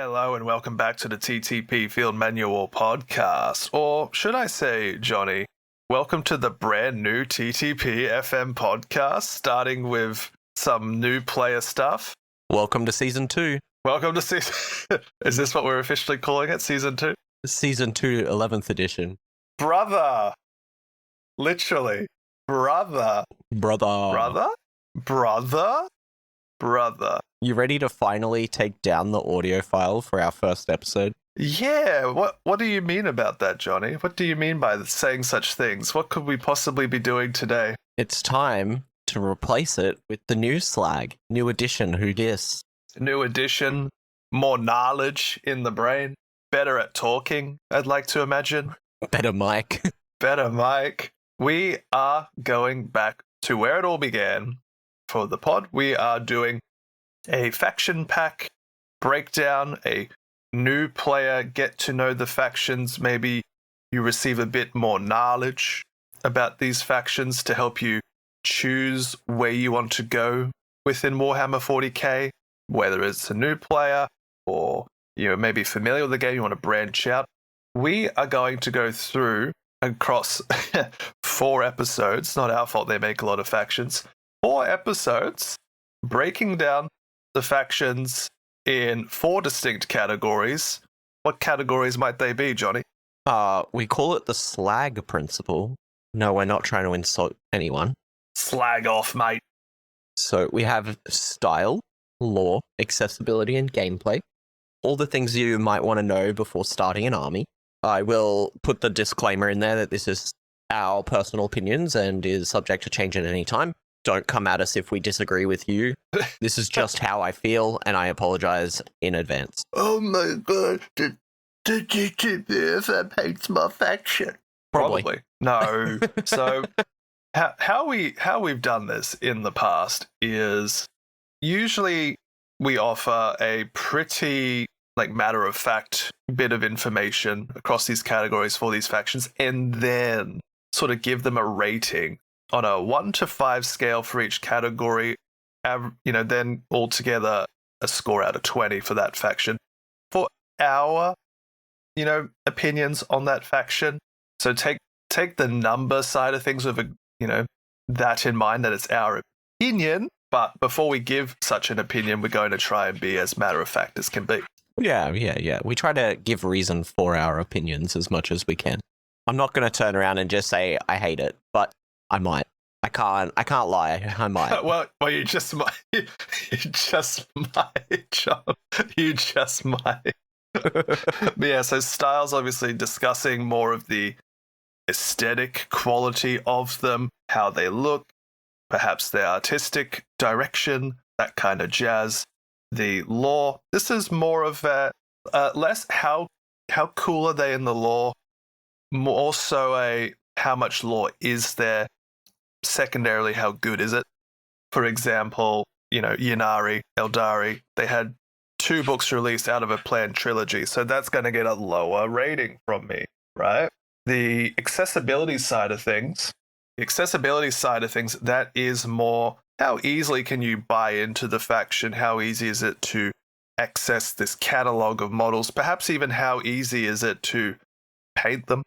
Hello and welcome back to the TTP Field Manual podcast. Or should I say, Johnny, welcome to the brand new TTP FM podcast, starting with some new player stuff. Welcome to Season 2. Welcome to Season... Is this what we're officially calling it, Season 2? Season 2, 11th edition. Brother! Literally. Brother. Brother. You ready to finally take down the audio file for our first episode? Yeah, what do you mean about that, Johnny? What do you mean by saying such things? What could we possibly be doing today? It's time to replace it with the new S.L.A.G. New edition, who dis? New edition, more knowledge in the brain, better at talking, I'd like to imagine. Better mic. Better mic. We are going back to where it all began for the pod. We are doing a faction pack breakdown, a new player get to know the factions. Maybe you receive a bit more knowledge about these factions to help you choose where you want to go within Warhammer 40k, whether it's a new player or you may be familiar with the game, you want to branch out. We are going to go through across 4 episodes. Not our fault they make a lot of factions. 4 episodes breaking down the factions in 4 distinct categories. What categories might they be, Johnny? We call it the S.L.A.G principle. No, we're not trying to insult anyone. Slag off, mate. So we have style, lore, accessibility, and gameplay. All the things you might want to know before starting an army. I will put the disclaimer in there that this is our personal opinions and is subject to change at any time. Don't come at us if we disagree with you. This is just how I feel, and I apologize in advance. Oh my god, the GTPFM hates my faction. Probably. No. So how we've done this in the past is usually we offer a pretty matter-of-fact bit of information across these categories for these factions, and then sort of give them a rating on a 1 to 5 scale for each category, then altogether a score out of 20 for that faction. For our, opinions on that faction. So take the number side of things with that in mind, that it's our opinion. But before we give such an opinion, we're going to try and be as matter of fact as can be. Yeah. We try to give reason for our opinions as much as we can. I'm not going to turn around and just say I hate it, but I might. I can't lie. I might. well, you just might. You just might, John. You just might. But yeah, so styles, obviously discussing more of the aesthetic quality of them, how they look, perhaps their artistic direction, that kind of jazz. The lore, this is more of a less how cool are they in the lore, more so how much lore is there. Secondarily, how good is it? For example, Ynnari, Eldari, they had 2 books released out of a planned trilogy, so that's going to get a lower rating from me, right? The accessibility side of things, that is more how easily can you buy into the faction? How easy is it to access this catalog of models? Perhaps even how easy is it to paint them,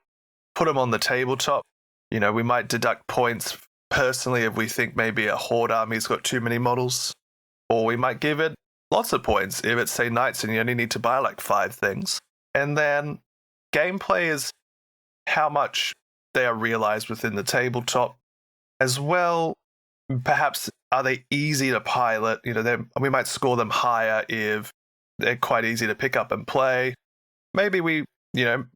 put them on the tabletop? We might deduct points personally if we think maybe a Horde army's got too many models. Or we might give it lots of points if it's, say, Knights and you only need to buy 5 things. And then gameplay is how much they are realized within the tabletop. As well, perhaps are they easy to pilot? We might score them higher if they're quite easy to pick up and play. Maybe we,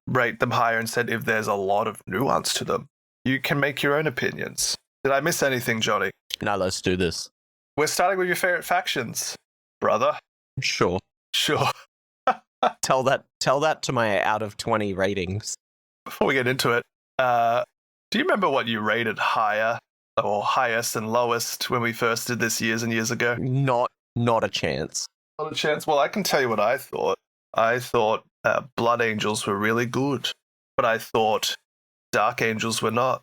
rate them higher instead if there's a lot of nuance to them. You can make your own opinions. Did I miss anything, Johnny? No, let's do this. We're starting with your favorite factions, brother. Sure. Tell that to my out of 20 ratings. Before we get into it, do you remember what you rated higher or highest and lowest when we first did this years and years ago? Not a chance. Not a chance? Well, I can tell you what I thought. I thought Blood Angels were really good, but I thought Dark Angels were not.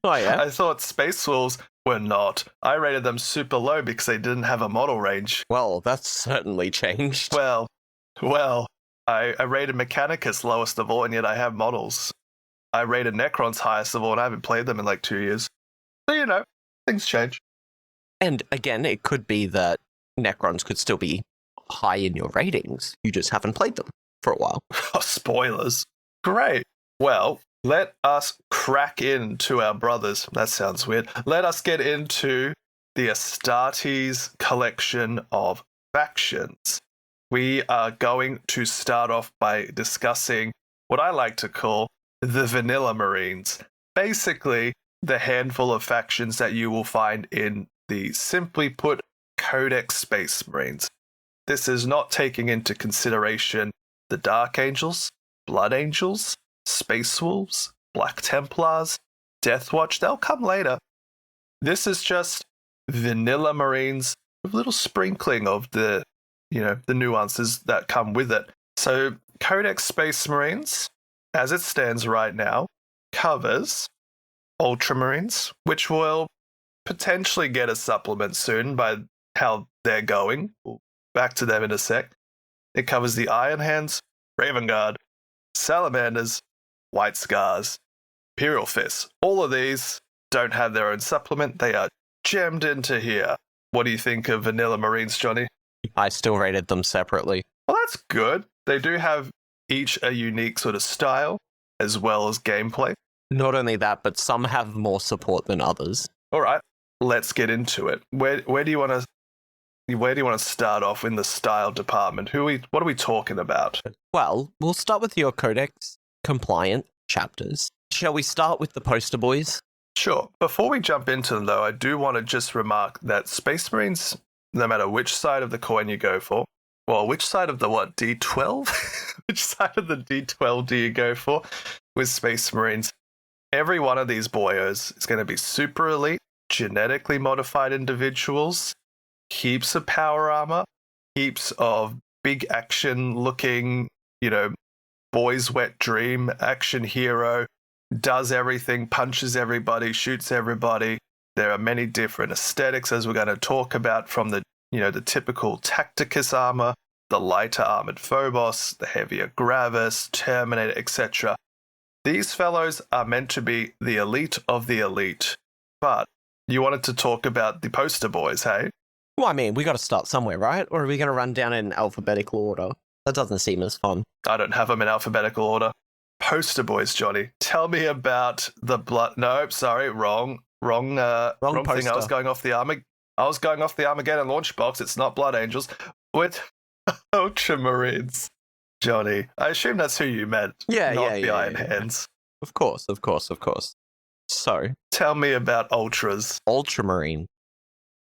Oh, yeah? I thought Space Wolves were not. I rated them super low because they didn't have a model range. Well, that's certainly changed. Well, Well, I rated Mechanicus lowest of all, and yet I have models. I rated Necrons highest of all, and I haven't played them in like 2 years. So, things change. And again, it could be that Necrons could still be high in your ratings. You just haven't played them for a while. Oh, spoilers. Great. Well, let us crack into our brothers. That sounds weird. Let us get into the Astartes collection of factions. We are going to start off by discussing what I like to call the Vanilla Marines. Basically, the handful of factions that you will find in the, simply put, Codex Space Marines. This is not taking into consideration the Dark Angels, Blood Angels, Space Wolves, Black Templars, Deathwatch. They'll come later. This is just Vanilla Marines with a little sprinkling of the nuances that come with it. So Codex Space Marines, as it stands right now, covers Ultramarines, which will potentially get a supplement soon by how they're going. We'll back to them in a sec. It covers the Iron Hands, Raven Guard, Salamanders, White Scars, Imperial Fists. All of these don't have their own supplement. They are jammed into here. What do you think of Vanilla Marines, Johnny? I still rated them separately. Well, that's good. They do have each a unique sort of style as well as gameplay. Not only that, but some have more support than others. All right, let's get into it. Where do you want to start off in the style department? What are we talking about? Well, we'll start with your Codex compliant chapters. Shall we start with the poster boys? Sure. Before we jump into them, though, I do want to just remark that Space Marines, no matter which side of the coin you go for, well, which side of the what, D12? Which side of the D12 do you go for with Space Marines? Every one of these boyos is going to be super elite, genetically modified individuals, heaps of power armor, heaps of big action looking, boy's wet dream, action hero, does everything, punches everybody, shoots everybody. There are many different aesthetics, as we're going to talk about, from the typical Tacticus armor, the lighter armored Phobos, the heavier Gravis, Terminator, etc. These fellows are meant to be the elite of the elite. But you wanted to talk about the poster boys, hey? Well, I mean, we got to start somewhere, right? Or are we going to run down in alphabetical order? That doesn't seem as fun. I don't have them in alphabetical order. Poster boys, Johnny. Tell me about the blood. No, sorry, wrong thing. I was going off the Armageddon launch box. It's not Blood Angels. With Ultramarines, Johnny. I assume that's who you meant. Yeah, not yeah, the yeah, Iron yeah. Hands. Of course. So, tell me about Ultras. Ultramarine.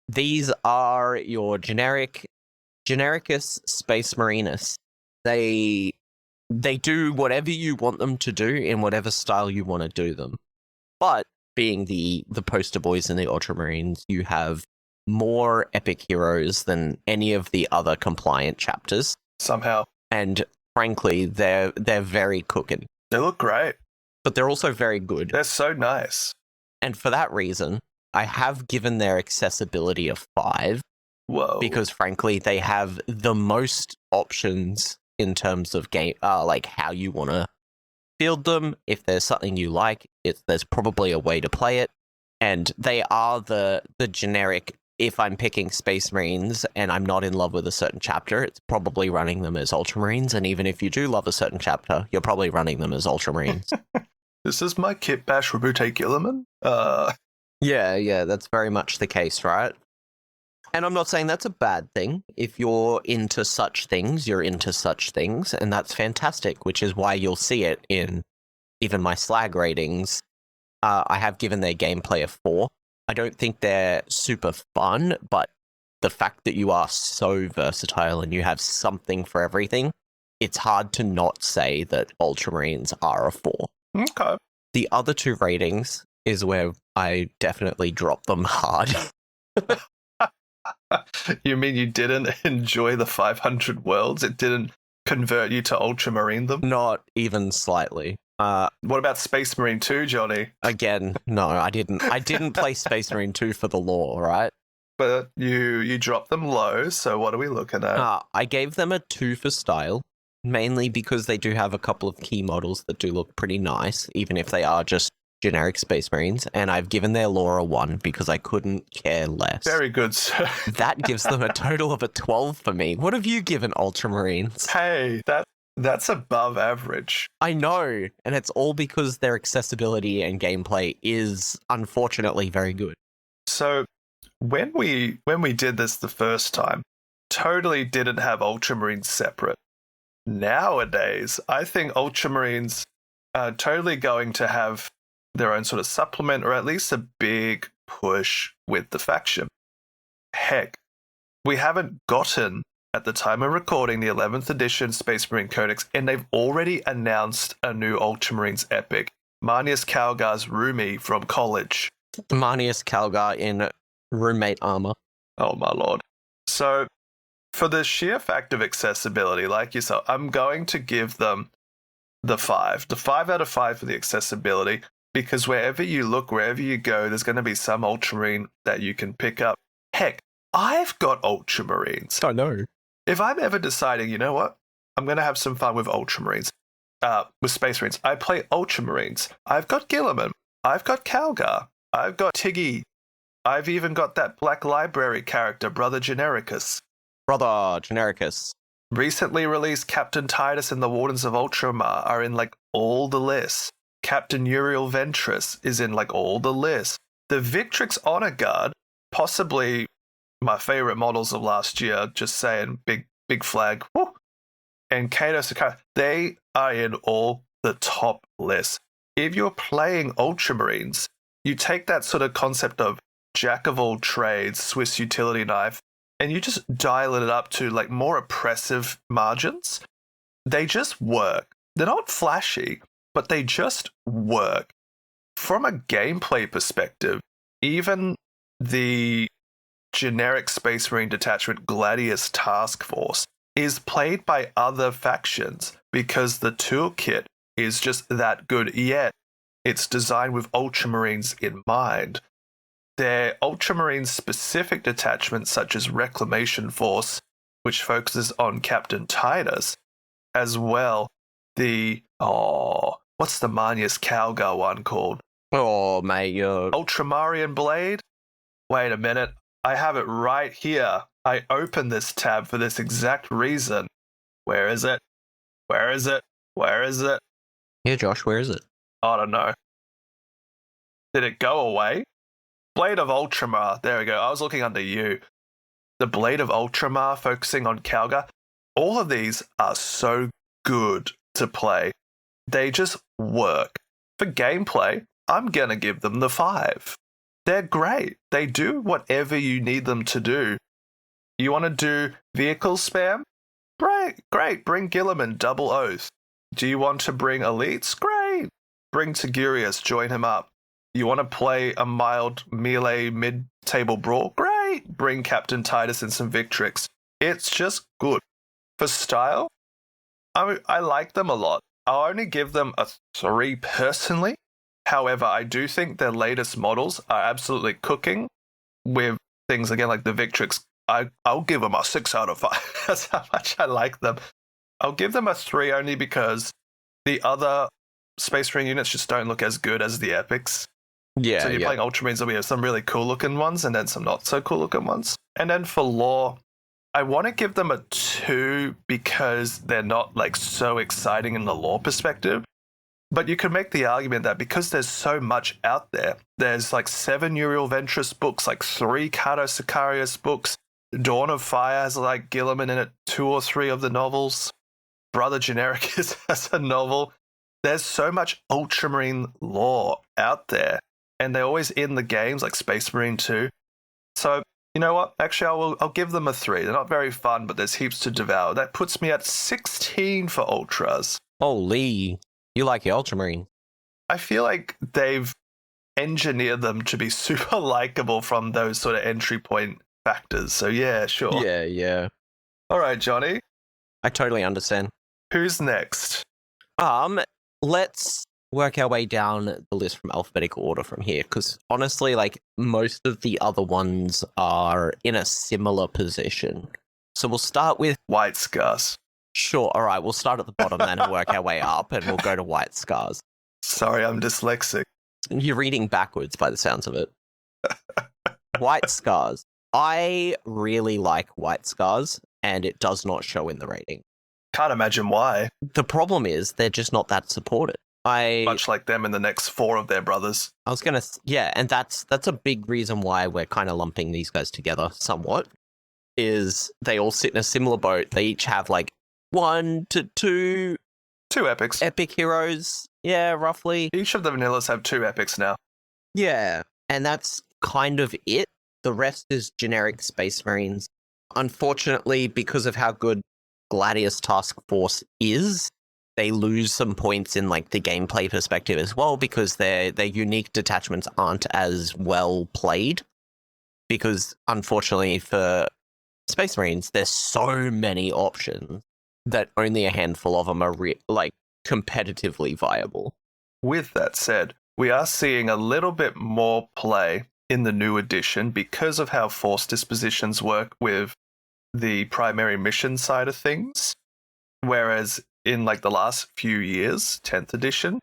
These are your genericus Space Marines. They do whatever you want them to do in whatever style you want to do them. But being the poster boys and the Ultramarines, you have more epic heroes than any of the other compliant chapters. Somehow. And frankly, they're very cooking. They look great. But they're also very good. They're so nice. And for that reason, I have given their accessibility a 5. Whoa. Because frankly, they have the most options in terms of game, like how you want to field them. If there's something you like, there's probably a way to play it. And they are the generic, if I'm picking Space Marines and I'm not in love with a certain chapter, it's probably running them as Ultramarines. And even if you do love a certain chapter, you're probably running them as Ultramarines. This is my Kit Bash Reboot Gilliman. Yeah, that's very much the case, right? And I'm not saying that's a bad thing. If you're into such things, you're into such things, and that's fantastic, which is why you'll see it in even my SLAG ratings. I have given their gameplay a 4. I don't think they're super fun, but the fact that you are so versatile and you have something for everything, it's hard to not say that Ultramarines are a 4. Okay. The other 2 ratings is where I definitely drop them hard. You mean you didn't enjoy the 500 worlds? It didn't convert you to Ultramarine them? Not even slightly. What about Space Marine 2, Johnny? Again, no, I didn't. I didn't play Space Marine 2 for the lore, right? but you drop them low. So what are we looking at? I gave them a 2 for style, mainly because they do have a couple of key models that do look pretty nice, even if they are just generic Space Marines, and I've given their lore a 1 because I couldn't care less. Very good, sir. That gives them a total of a 12 for me. What have you given Ultramarines? Hey, that's above average. I know, and it's all because their accessibility and gameplay is unfortunately very good. So when we did this the first time, totally didn't have Ultramarines separate. Nowadays, I think Ultramarines are totally going to have their own sort of supplement, or at least a big push with the faction. Heck, we haven't gotten, at the time of recording, the 11th edition Space Marine Codex, and they've already announced a new Ultramarines epic, Manius Calgar's roomie from college. Manius Calgar in roommate armor. Oh my lord. So, for the sheer fact of accessibility, like you said, I'm going to give them the 5. The 5 out of 5 for the accessibility, because wherever you look, wherever you go, there's going to be some Ultramarine that you can pick up. Heck, I've got Ultramarines. I know. If I'm ever deciding, you know what, I'm going to have some fun with Ultramarines, with Space Marines, I play Ultramarines. I've got Guilliman. I've got Calgar. I've got Tiggy. I've even got that Black Library character, Brother Genericus. Brother Genericus. Recently released Captain Titus and the Wardens of Ultramar are in like all the lists. Captain Uriel Ventress is in like all the lists. The Victrix Honor Guard, possibly my favorite models of last year, just saying, big flag. Woo. And Kato Sakai, they are in all the top lists. If you're playing Ultramarines, you take that sort of concept of jack of all trades, Swiss utility knife, and you just dial it up to like more oppressive margins. They just work. They're not flashy, but they just work. From a gameplay perspective, even the generic Space Marine detachment Gladius Task Force is played by other factions because the toolkit is just that good, yet it's designed with Ultramarines in mind. Their Ultramarine specific detachments such as Reclamation Force, which focuses on Captain Titus, as well what's the Manius Calgar one called? Oh, mate, Ultramarian Blade? Wait a minute. I have it right here. I opened this tab for this exact reason. Where is it? Where is it? Where is it? Yeah, Josh, where is it? I don't know. Did it go away? Blade of Ultramar. There we go. I was looking under you. The Blade of Ultramar focusing on Calgar. All of these are so good to play. They just work. For gameplay, I'm going to give them the 5. They're great. They do whatever you need them to do. You want to do vehicle spam? Great. Bring Guilliman, double oath. Do you want to bring elites? Great. Bring Tigurius, join him up. You want to play a mild melee mid-table brawl? Great. Bring Captain Titus and some Victrix. It's just good. For style, I like them a lot. I'll only give them a 3 personally. However, I do think their latest models are absolutely cooking with things, again, like the Victrix. I'll give them a 6 out of 5. That's how much I like them. I'll give them a 3 only because the other Space Marine units just don't look as good as the epics. Yeah, so you're playing Ultramarines, we have some really cool looking ones and then some not so cool looking ones. And then for lore, I want to give them a 2 because they're not like so exciting in the lore perspective. But you could make the argument that because there's so much out there, there's like 7 Uriel Ventress books, like 3 Cato Sicarius books, Dawn of Fire has like Guilliman in it, 2 or 3 of the novels, Brother Genericus has a novel. There's so much Ultramarine lore out there, and they're always in the games like Space Marine 2. So, you know what? Actually, I'll give them a 3. They're not very fun, but there's heaps to devour. That puts me at 16 for Ultras. Holy, you like your Ultramarine. I feel like they've engineered them to be super likable from those sort of entry point factors. So yeah, sure. Yeah. All right, Johnny. I totally understand. Who's next? Let's work our way down the list from alphabetical order from here, because honestly, like, most of the other ones are in a similar position. So we'll start with, White Scars. sure, all right, we'll start at the bottom then and work our way up, and we'll go to White Scars. Sorry, I'm dyslexic. You're reading backwards by the sounds of it. White Scars. I really like White Scars, and it does not show in the rating. Can't imagine why. The problem is they're just not that supported. Much like them and the next 4 of their brothers. I was gonna, yeah, and that's a big reason why we're kind of lumping these guys together somewhat. Is they all sit in a similar boat. They each have like 1 to 2 epics. epic heroes. Yeah, roughly. Each of the vanillas have 2 epics now. Yeah, and that's kind of it. The rest is generic Space Marines. Unfortunately, because of how good Gladius Task Force is, they lose some points in like the gameplay perspective as well, because their unique detachments aren't as well played. Because unfortunately for Space Marines, there's so many options that only a handful of them are like competitively viable. With that said, we are seeing a little bit more play in the new edition because of how force dispositions work with the primary mission side of things. Whereas in like the last few years, 10th edition,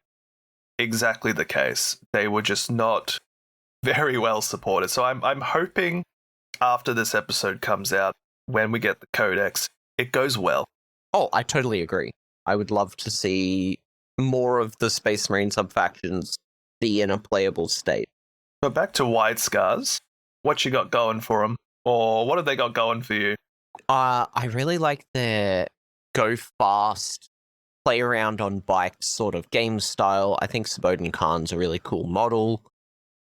exactly the case. They were just not very well supported. So I'm hoping after this episode comes out, when we get the Codex, it goes well. Oh, I totally agree. I would love to see more of the Space Marine subfactions be in a playable state. But back to White Scars, what you got going for them? Or what have they got going for you? I really like their go fast, play around on bikes sort of game style. I think Sabodin Khan's a really cool model.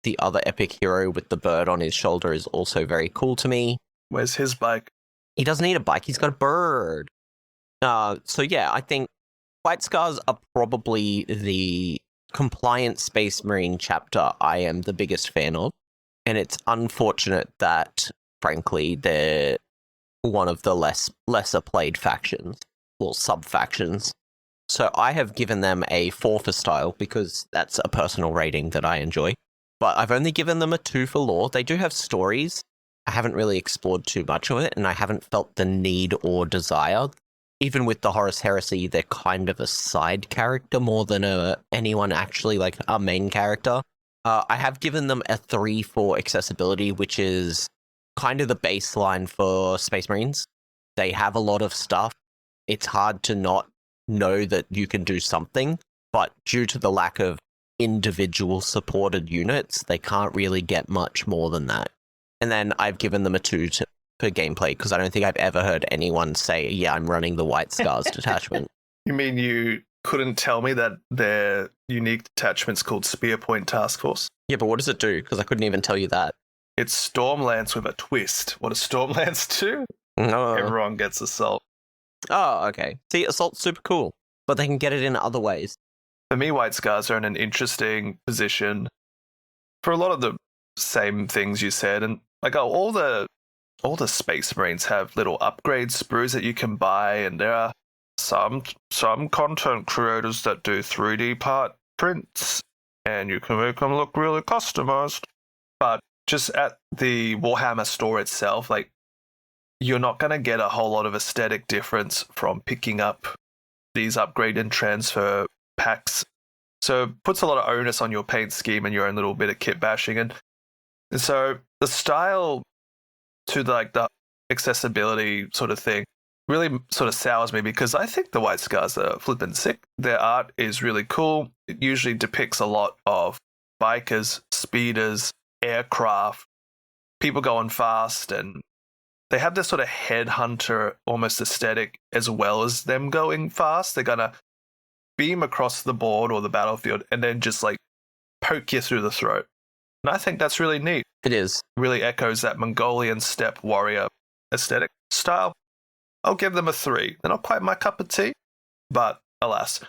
The other epic hero with the bird on his shoulder is also very cool to me. Where's his bike? He doesn't need a bike, he's got a bird. So yeah, I think White Scars are probably the compliant Space Marine chapter I am the biggest fan of. And it's unfortunate that, frankly, they're one of the lesser played factions, or sub-factions. So I have given them a 4 for style, because that's a personal rating that I enjoy. But I've only given them a 2 for lore. They do have stories. I haven't really explored too much of it, and I haven't felt the need or desire. Even with the Horus Heresy, they're kind of a side character more than anyone actually like a main character. I have given them a 3 for accessibility, which is kind of the baseline for Space Marines. They have a lot of stuff. It's hard to not know that you can do something, but due to the lack of individual supported units, they can't really get much more than that. And then I've given them a 2 for gameplay, because I don't think I've ever heard anyone say, yeah, I'm running the White Scars detachment. You mean you couldn't tell me that their unique detachment's called Spear Point Task Force? Yeah, but what does it do? Because I couldn't even tell you that. It's Stormlance with a twist. What does Stormlance do? No. Everyone gets assault. Oh, okay. See, assault's super cool, but they can get it in other ways. For me, White Scars are in an interesting position for a lot of the same things you said, and like all the Space Marines have little upgrade sprues that you can buy, and there are some content creators that do 3D part prints, and you can make them look really customized. But just at the Warhammer store itself, like, you're not going to get a whole lot of aesthetic difference from picking up these upgrade and transfer packs. So it puts a lot of onus on your paint scheme and your own little bit of kit bashing. And so the style to the accessibility sort of thing really sort of sours me, because I think the White Scars are flippin' sick. Their art is really cool. It usually depicts a lot of bikers, speeders, aircraft, people going fast, and they have this sort of headhunter almost aesthetic as well as them going fast. They're going to beam across the board or the battlefield and then just like poke you through the throat. And I think that's really neat. It is. Really echoes that Mongolian steppe warrior aesthetic style. I'll give them a 3. They're not quite my cup of tea, but alas.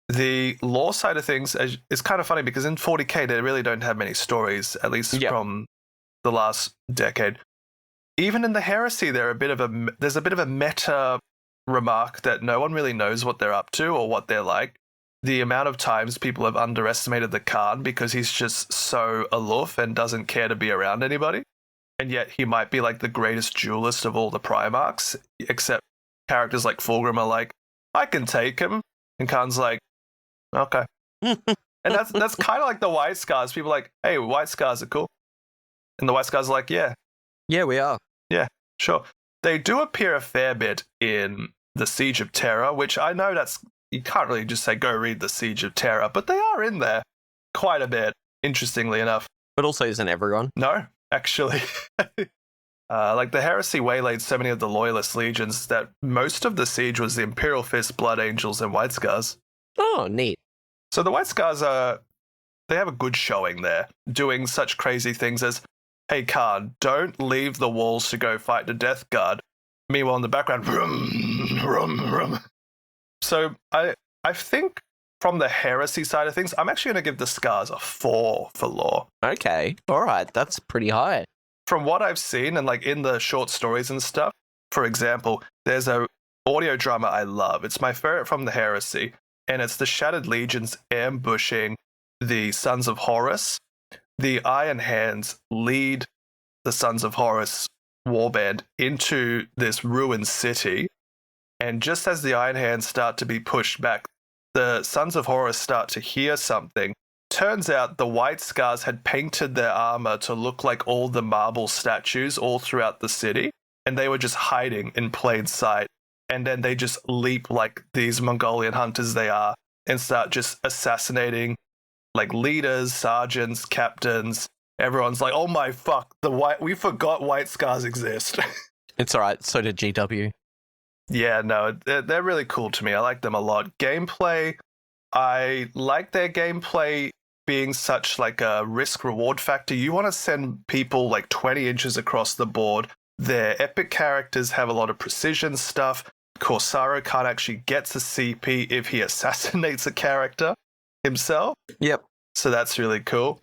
The lore side of things is kind of funny, because in 40k they really don't have many stories, at least from the last decade. Even in the Heresy, there's a bit of a meta remark that no one really knows what they're up to or what they're like. the amount of times people have underestimated the Khan because he's just so aloof and doesn't care to be around anybody. And yet he might be like the greatest duelist of all the Primarchs, except characters like Fulgrim are like, I can take him. And Khan's like, okay. And that's kind of like the White Scars. People are like, hey, White Scars are cool. And the White Scars are like, yeah. Yeah, we are. Yeah, sure. They do appear a fair bit in the Siege of Terra, which I know you can't really just say go read the Siege of Terra, but they are in there quite a bit, interestingly enough. But also isn't everyone? No, actually. Like the Heresy waylaid so many of the Loyalist legions that most of the siege was the Imperial Fists, Blood Angels, and White Scars. Oh, neat. So the White Scars they have a good showing there, doing such crazy things as, hey Khan, don't leave the walls to go fight the Death Guard. Meanwhile, in the background, vroom, vroom, vroom. So I think from the Heresy side of things, I'm actually going to give the Scars a 4 for lore. Okay, all right, that's pretty high. From what I've seen and like in the short stories and stuff, for example, there's a audio drama I love. It's my favorite from the Heresy, and it's the Shattered Legions ambushing the Sons of Horus. The Iron Hands lead the Sons of Horus warband into this ruined city, and just as the Iron Hands start to be pushed back, the Sons of Horus start to hear something. Turns out the White Scars had painted their armor to look like all the marble statues all throughout the city, and they were just hiding in plain sight. And then they just leap like these Mongolian hunters they are and start just assassinating like leaders, sergeants, captains. Everyone's like, oh my fuck, we forgot White Scars exist. It's all right, so did GW. Yeah, no, they're really cool to me. I like them a lot. Gameplay, I like their gameplay being such like a risk-reward factor. You want to send people like 20 inches across the board. Their epic characters have a lot of precision stuff. Corsaro can't actually get to CP if he assassinates a character himself. Yep. So that's really cool.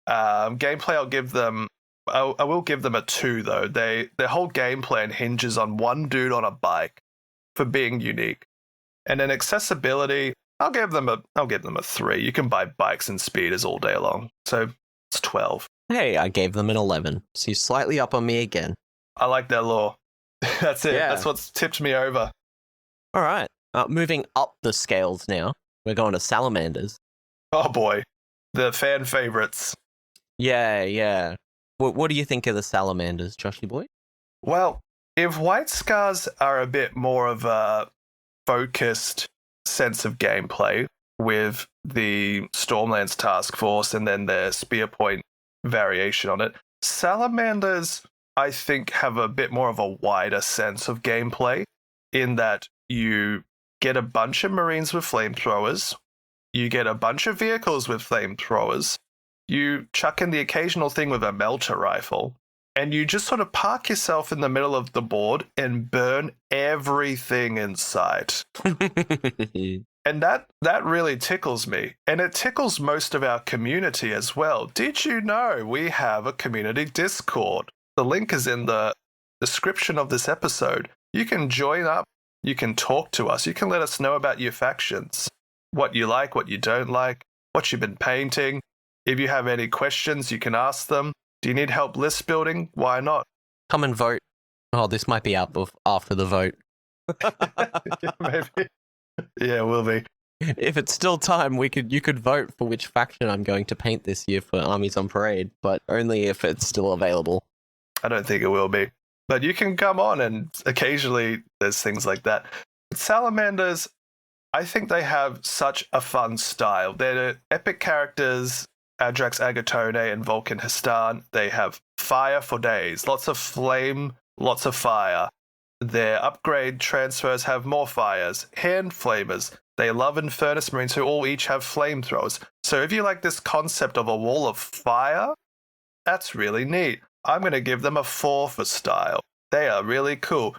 Gameplay, I will give them a 2 though. Their whole game plan hinges on one dude on a bike for being unique. And then accessibility, I'll give them a 3. You can buy bikes and speeders all day long. So it's 12. Hey, I gave them an 11. So you're slightly up on me again. I like their lore. That's it. Yeah. That's what's tipped me over. All right. Moving up the scales now. We're going to Salamanders. Oh boy. The fan favorites. Yeah. What do you think of the Salamanders, Joshy boy? Well, if White Scars are a bit more of a focused sense of gameplay with the Stormlands task force and then their spear point variation on it, Salamanders, I think, have a bit more of a wider sense of gameplay in that you get a bunch of Marines with flamethrowers, you get a bunch of vehicles with flamethrowers, you chuck in the occasional thing with a melter rifle, and you just sort of park yourself in the middle of the board and burn everything in sight. And that really tickles me. And it tickles most of our community as well. Did you know we have a community Discord? The link is in the description of this episode. You can join up, you can talk to us, you can let us know about your factions, what you like, what you don't like, what you've been painting. If you have any questions, you can ask them. Do you need help list building? Why not? Come and vote. Oh, this might be up after the vote. Maybe. Yeah, it will be. If it's still time, you could vote for which faction I'm going to paint this year for Armies on Parade, but only if it's still available. I don't think it will be. But you can come on, and occasionally there's things like that. Salamanders, I think they have such a fun style. They're epic characters, Adrax Agatone and Vulcan Histan. They have fire for days, lots of flame, lots of fire. Their upgrade transfers have more fires, hand flamers. They love Infernus Marines who all each have flamethrowers. So if you like this concept of a wall of fire, that's really neat. I'm going to give them a 4 for style. They are really cool.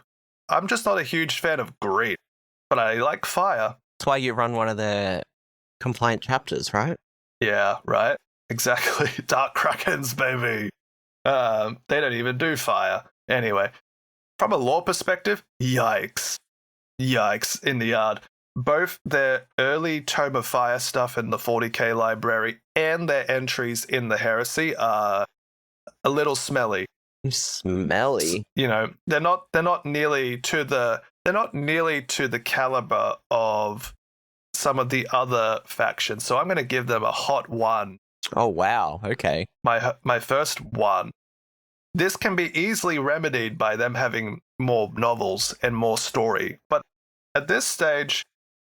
I'm just not a huge fan of green, but I like fire. That's why you run one of their compliant chapters, right? Yeah, right. Exactly. Dark Krakens, baby. They don't even do fire. Anyway, from a lore perspective, yikes. Yikes in the yard. both their early Tome of Fire stuff in the 40k library and their entries in the Heresy are a little smelly. Smelly. You know, they're not nearly to the caliber of some of the other factions. So I'm going to give them a hot 1. Oh wow. Okay. My first 1. This can be easily remedied by them having more novels and more story. But at this stage,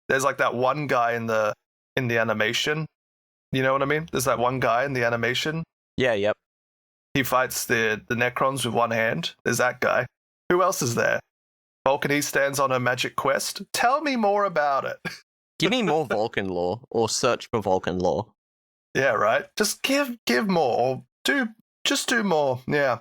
there's like that one guy in the animation. You know what I mean? There's that one guy in the animation. Yeah. Yep. He fights the Necrons with one hand. There's that guy. Who else is there? Vulcan stands on a magic quest. Tell me more about it. Give me more Vulcan lore, or search for Vulcan lore. Yeah, right. Just give more, or do more. Yeah.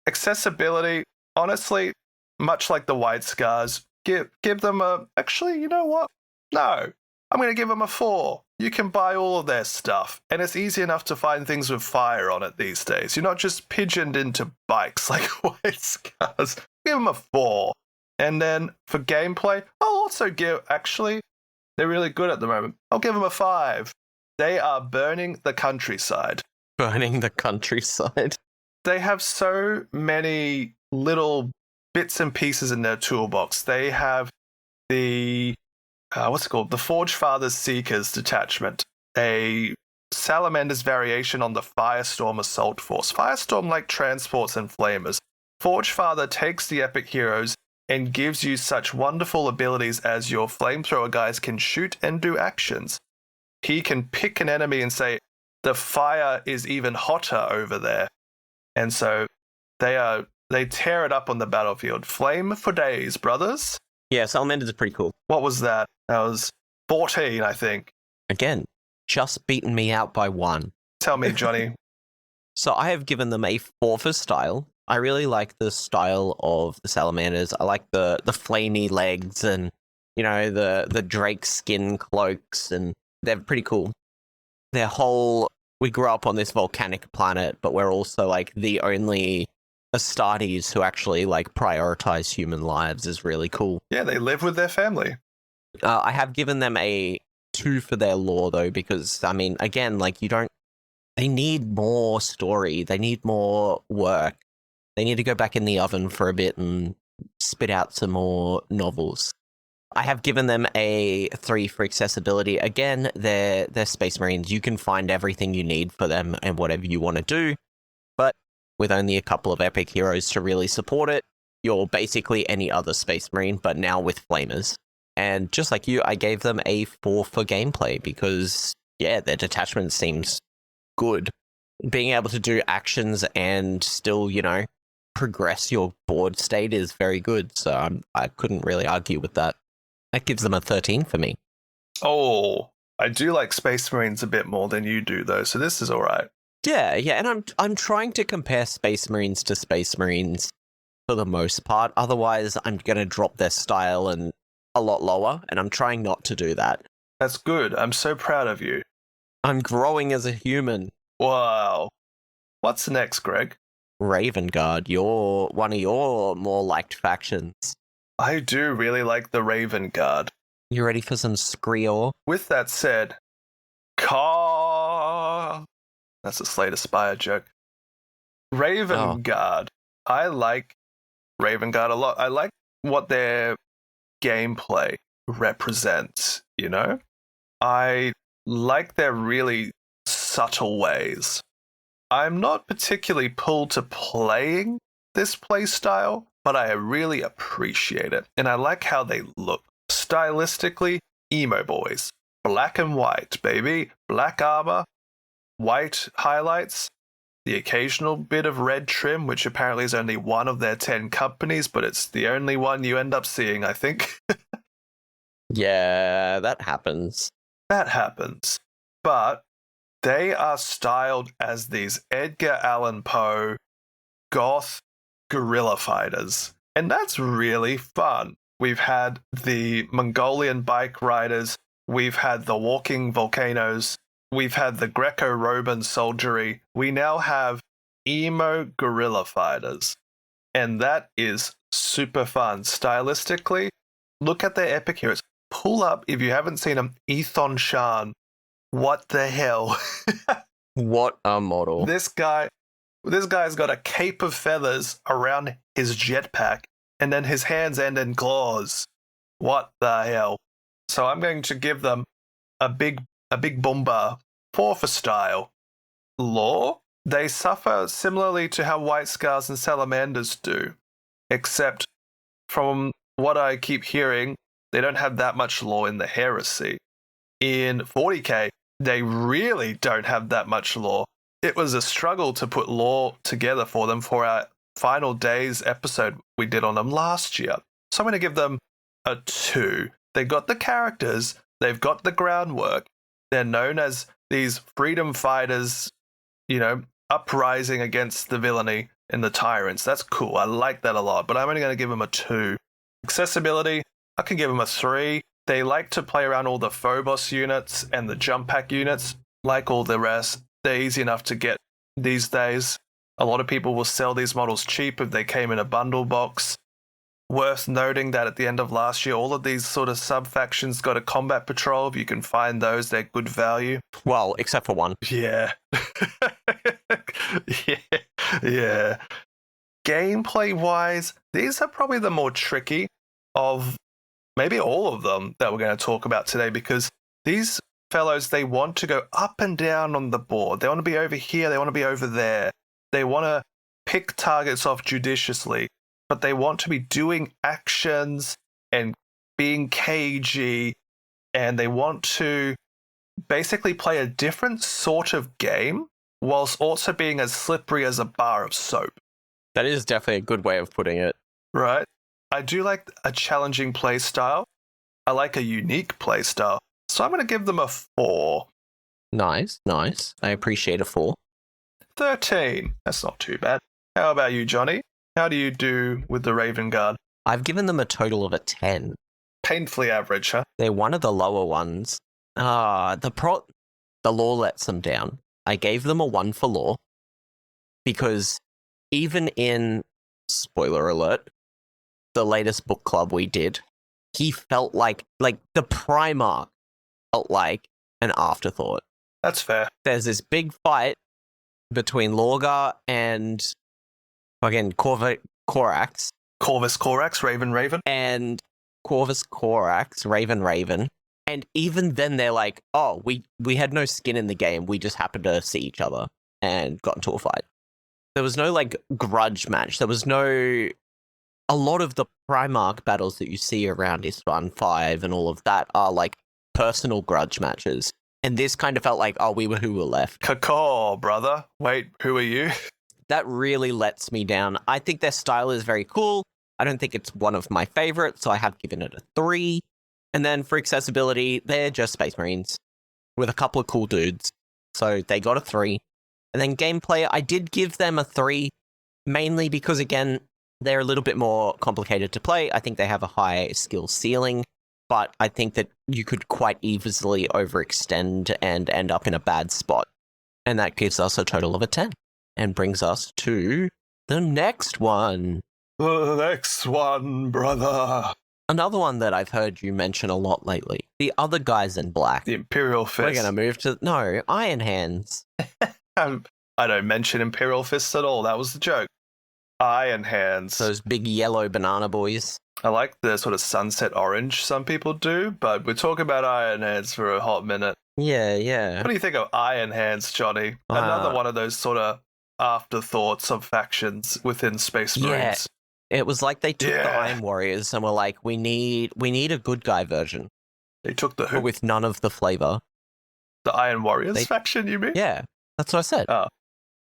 Accessibility, honestly, much like the White Scars, give them a. Actually, you know what? No, I'm going to give them a 4. You can buy all of their stuff, and it's easy enough to find things with fire on it these days. You're not just pigeoned into bikes like White Scars. Give them a 4. And then for gameplay, I'll also give. Actually, they're really good at the moment. I'll give them a 5. They are burning the countryside. Burning the countryside. They have so many little bits and pieces in their toolbox. They have the what's it called? The Forge Father's Seekers detachment, a Salamander's variation on the Firestorm Assault Force. Firestorm like transports and flamers. Forge Father takes the epic heroes and gives you such wonderful abilities as your flamethrower guys can shoot and do actions. He can pick an enemy and say, the fire is even hotter over there. And so they tear it up on the battlefield. Flame for days, brothers. Yeah, Salamanders are pretty cool. What was that? That was 14, I think. Again, just beaten me out by 1. Tell me, Johnny. So I have given them a 4 for style. I really like the style of the Salamanders. I like the flamey legs and, you know, the Drake skin cloaks, and they're pretty cool. Their whole, we grew up on this volcanic planet, but we're also like the only Astartes who actually like prioritize human lives is really cool. Yeah, they live with their family. I have given them a 2 for their lore though, because I mean, again, like they need more story. They need more work. They need to go back in the oven for a bit and spit out some more novels. I have given them a 3 for accessibility. Again, they're Space Marines. You can find everything you need for them and whatever you want to do. But with only a couple of epic heroes to really support it, you're basically any other Space Marine, but now with flamers. And just like you, I gave them a 4 for gameplay because, yeah, their detachment seems good. Being able to do actions and still, you know, progress your board state is very good. So I couldn't really argue with that. That gives them a 13 for me. Oh, I do like Space Marines a bit more than you do, though, so this is all right. Yeah, and I'm trying to compare Space Marines to Space Marines for the most part. Otherwise, I'm going to drop their style and a lot lower, and I'm trying not to do that. That's good. I'm so proud of you. I'm growing as a human. Wow. What's next, Greg? Raven Guard, you're one of your more liked factions. I do really like the Raven Guard. You ready for some Skrior? With that said, Caw. That's a Slay to Spire joke. Raven Guard. I like Raven Guard a lot. I like what their gameplay represents, you know? I like their really subtle ways. I'm not particularly pulled to playing this playstyle, but I really appreciate it. And I like how they look. Stylistically, emo boys. Black and white, baby. Black armor, white highlights, the occasional bit of red trim, which apparently is only one of their 10 companies, but it's the only one you end up seeing, I think. Yeah, that happens. That happens. But they are styled as these Edgar Allan Poe goth guerrilla fighters. And that's really fun. We've had the Mongolian bike riders. We've had the walking volcanoes. We've had the Greco-Roman soldiery. We now have emo guerrilla fighters. And that is super fun. Stylistically, look at their epic heroes. pull up, if you haven't seen him, Ethon Shan. What the hell? What a model. This guy's got a cape of feathers around his jetpack, and then his hands end in claws. What the hell? So I'm going to give them a big bomba 4 for style. Lore? They suffer similarly to how White Scars and Salamanders do, except from what I keep hearing, they don't have that much lore in the heresy. In 40k, they really don't have that much lore. It was a struggle to put lore together for them for our Final Days episode we did on them last year. So I'm going to give them a 2. They got the characters, they've got the groundwork, they're known as these freedom fighters, uprising against the villainy and the tyrants. That's cool. I like that a lot, but I'm only going to give them a 2. Accessibility, I can give them a 3. They like to play around all the Phobos units and the jump pack units, like all the rest. They're easy enough to get these days. A lot of people will sell these models cheap if they came in a bundle box. Worth noting that at the end of last year, all of these sort of sub-factions got a combat patrol. If you can find those, they're good value. Well, except for one. Yeah. Yeah. Gameplay-wise, these are probably the more tricky of maybe all of them that we're going to talk about today, because these fellows, they want to go up and down on the board. They want to be over here. They want to be over there. They want to pick targets off judiciously, but they want to be doing actions and being cagey, and they want to basically play a different sort of game whilst also being as slippery as a bar of soap. That is definitely a good way of putting it. Right? I do like a challenging play style. I like a unique play style. So I'm going to give them a 4. Nice. I appreciate a 4. 13. That's not too bad. How about you, Johnny? How do you do with the Raven Guard? I've given them a total of a 10. Painfully average, huh? They're one of the lower ones. The lore lets them down. I gave them a 1 for lore because even in, spoiler alert, the latest book club we did, he felt like the Primarch felt like an afterthought. That's fair. There's this big fight between Lorgar and again Corax. Corvus Corax, Raven. And Corvus Corax, Raven. And even then they're like, oh, we had no skin in the game. We just happened to see each other and got into a fight. There was no grudge match. There was no... A lot of the Primarch battles that you see around Isstvan 5 and all of that are personal grudge matches. And this kind of felt like, oh, we were who were left. Caw, brother. Wait, who are you? That really lets me down. I think their style is very cool. I don't think it's one of my favorites, so I have given it a 3. And then for accessibility, they're just Space Marines with a couple of cool dudes. So they got a 3. And then gameplay, I did give them a 3, mainly because, again, they're a little bit more complicated to play. I think they have a high skill ceiling, but I think that you could quite easily overextend and end up in a bad spot. And that gives us a total of a 10 and brings us to the next one. The next one, brother. Another one that I've heard you mention a lot lately. The other guys in black. The Imperial Fists. We're going to move to... No, Iron Hands. I don't mention Imperial Fists at all. That was the joke. Iron Hands. Those big yellow banana boys. I like the sort of sunset orange some people do, but we're talking about Iron Hands for a hot minute. Yeah. What do you think of Iron Hands, Johnny? Another one of those sort of afterthoughts of factions within Space Marines. Yeah. It was like they took the Iron Warriors and were like, we need a good guy version. They took the who? But with none of the flavor. The Iron Warriors faction, you mean? Yeah, that's what I said. Oh.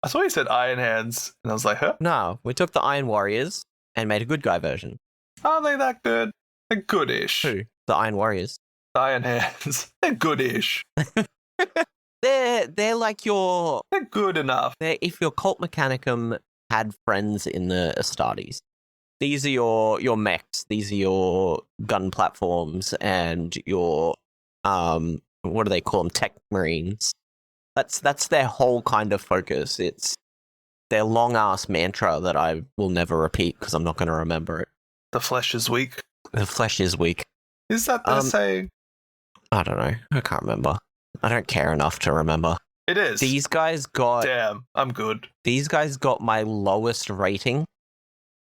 I thought you said Iron Hands, and I was like, huh? No, we took the Iron Warriors and made a good guy version. Are they that good? They're goodish. Who? The Iron Warriors. Iron Hands. They're goodish. They're like your... They're good enough. If your Cult Mechanicum had friends in the Astartes. These are your mechs. These are your gun platforms and your, what do they call them? Tech Marines. That's their whole kind of focus. It's their long-ass mantra that I will never repeat because I'm not going to remember it. The flesh is weak. The flesh is weak. Is that the saying? I don't know. I can't remember. I don't care enough to remember. It is. These guys got... Damn, I'm good. These guys got my lowest rating,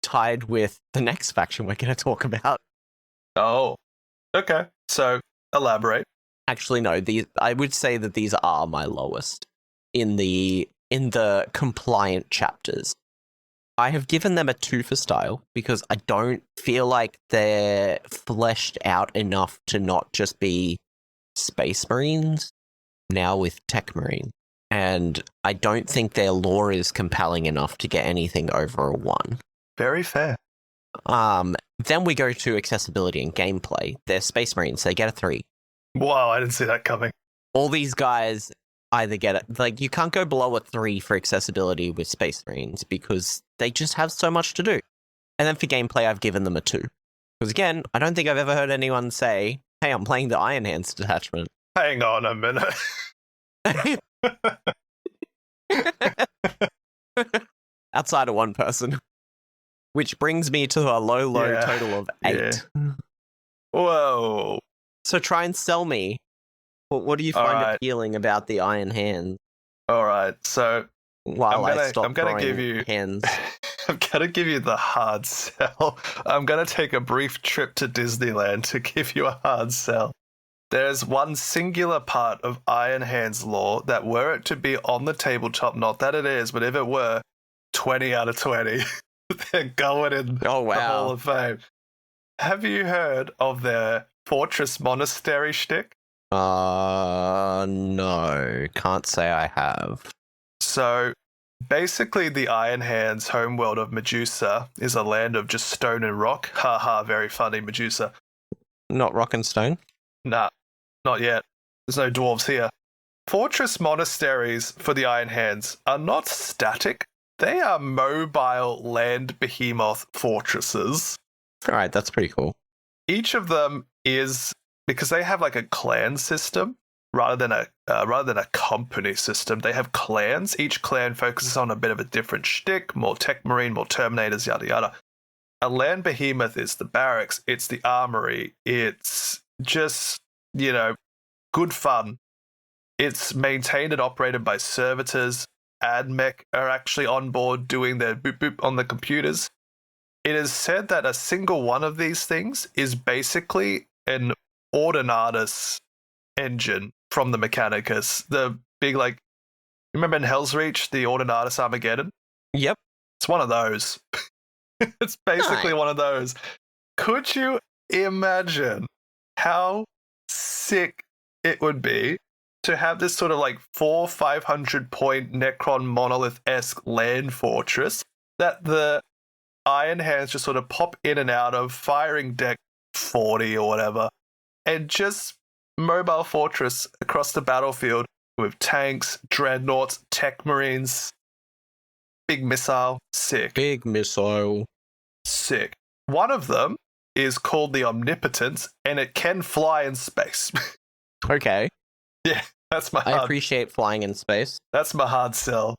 tied with the next faction we're going to talk about. Oh, okay. So, elaborate. Actually, no. I would say that these are my lowest in the compliant chapters. I have given them a 2 for style because I don't feel like they're fleshed out enough to not just be Space Marines now with Tech Marine. And I don't think their lore is compelling enough to get anything over a 1. Very fair. Then we go to accessibility and gameplay. They're Space Marines, they get a 3. Wow, I didn't see that coming. All these guys either get it, like, you can't go below a 3 for accessibility with Space Marines because they just have so much to do. And then for gameplay, I've given them a 2. Because again, I don't think I've ever heard anyone say, hey, I'm playing the Iron Hands detachment. Hang on a minute. Outside of one person. Which brings me to a low total of 8. Yeah. Whoa. So try and sell me. What do you find appealing about the Iron Hands? All right, so while I'm gonna give you hands. I'm gonna give you the hard sell. I'm gonna take a brief trip to Disneyland to give you a hard sell. There's one singular part of Iron Hands lore that, were it to be on the tabletop, not that it is, but if it were, 20 out of 20. They're going in the Hall of Fame. Have you heard of their Fortress Monastery shtick? No. Can't say I have. So, basically, the Iron Hands homeworld of Medusa is a land of just stone and rock. Haha, very funny, Medusa. Not rock and stone? Nah, not yet. There's no dwarves here. Fortress monasteries for the Iron Hands are not static. They are mobile land behemoth fortresses. Alright, that's pretty cool. Each of them is, because they have like a clan system rather than a company system. They have clans. Each clan focuses on a bit of a different shtick, more Tech Marine, more Terminators, yada yada. A land behemoth is the barracks, it's the armory, it's just, good fun. It's maintained and operated by servitors. AdMech are actually on board doing their boop boop on the computers. It is said that a single one of these things is basically an Ordinatus engine from the Mechanicus. The big, you remember in Hell's Reach, the Ordinatus Armageddon? Yep. It's one of those. It's basically one of those. Could you imagine how sick it would be to have this sort of 400-500 point Necron monolith-esque land fortress that the Iron Hands just sort of pop in and out of, firing deck 40 or whatever, and just mobile fortress across the battlefield with tanks, dreadnoughts, Tech Marines, big missile, sick. Big missile. Sick. One of them is called the Omnipotence, and it can fly in space. Okay. Yeah, that's my I appreciate flying in space. That's my hard sell.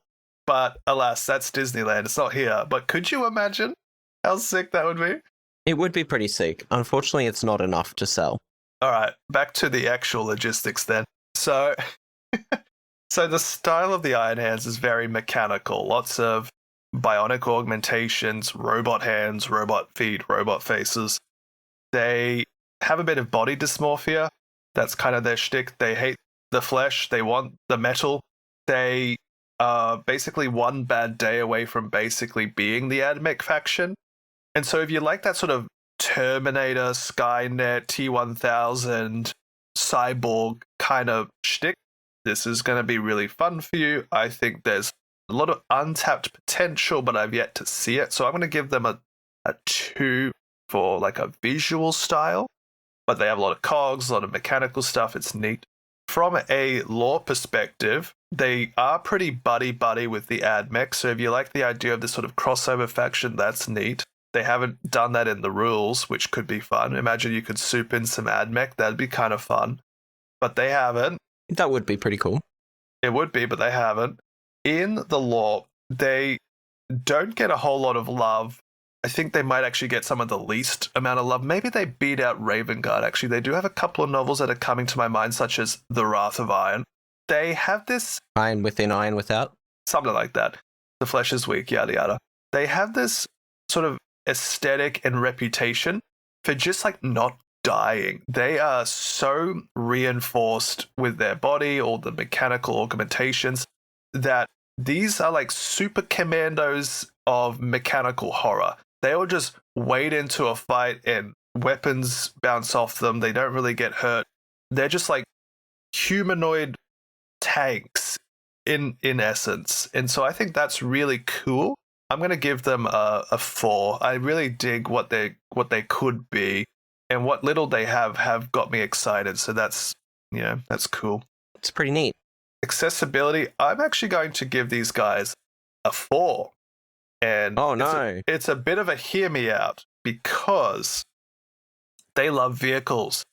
But alas, that's Disneyland. It's not here. But could you imagine how sick that would be? It would be pretty sick. Unfortunately, it's not enough to sell. All right, back to the actual logistics then. So, so the style of the Iron Hands is very mechanical. Lots of bionic augmentations, robot hands, robot feet, robot faces. They have a bit of body dysmorphia. That's kind of their shtick. They hate the flesh. They want the metal. They are basically one bad day away from basically being the AdMech faction. And so if you like that sort of Terminator, Skynet, T-1000, Cyborg kind of shtick, this is going to be really fun for you. I think there's a lot of untapped potential, but I've yet to see it. So I'm going to give them a 2 for a visual style. But they have a lot of cogs, a lot of mechanical stuff. It's neat. From a lore perspective, they are pretty buddy-buddy with the AdMech. So if you like the idea of this sort of crossover faction, that's neat. They haven't done that in the rules, which could be fun. Imagine you could soup in some AdMech. That'd be kind of fun. But they haven't. That would be pretty cool. It would be, but they haven't. In the lore, they don't get a whole lot of love I think they might actually get some of the least amount of love. Maybe they beat out Raven Guard, actually. They do have a couple of novels that are coming to my mind, such as The Wrath of Iron. They have this... Iron within, iron without? Something like that. The flesh is weak, yada yada. They have this sort of aesthetic and reputation for just like not dying. They are so reinforced with their body, all the mechanical augmentations, that these are like super commandos of mechanical horror. They all just wade into a fight and weapons bounce off them. They don't really get hurt. They're just like humanoid tanks in essence. And so I think that's really cool. I'm going to give them a 4. I really dig what they could be, and what little they have got me excited. So that's cool. It's pretty neat. Accessibility, I'm actually going to give these guys a 4. And oh no, it's a bit of a hear me out, because they love vehicles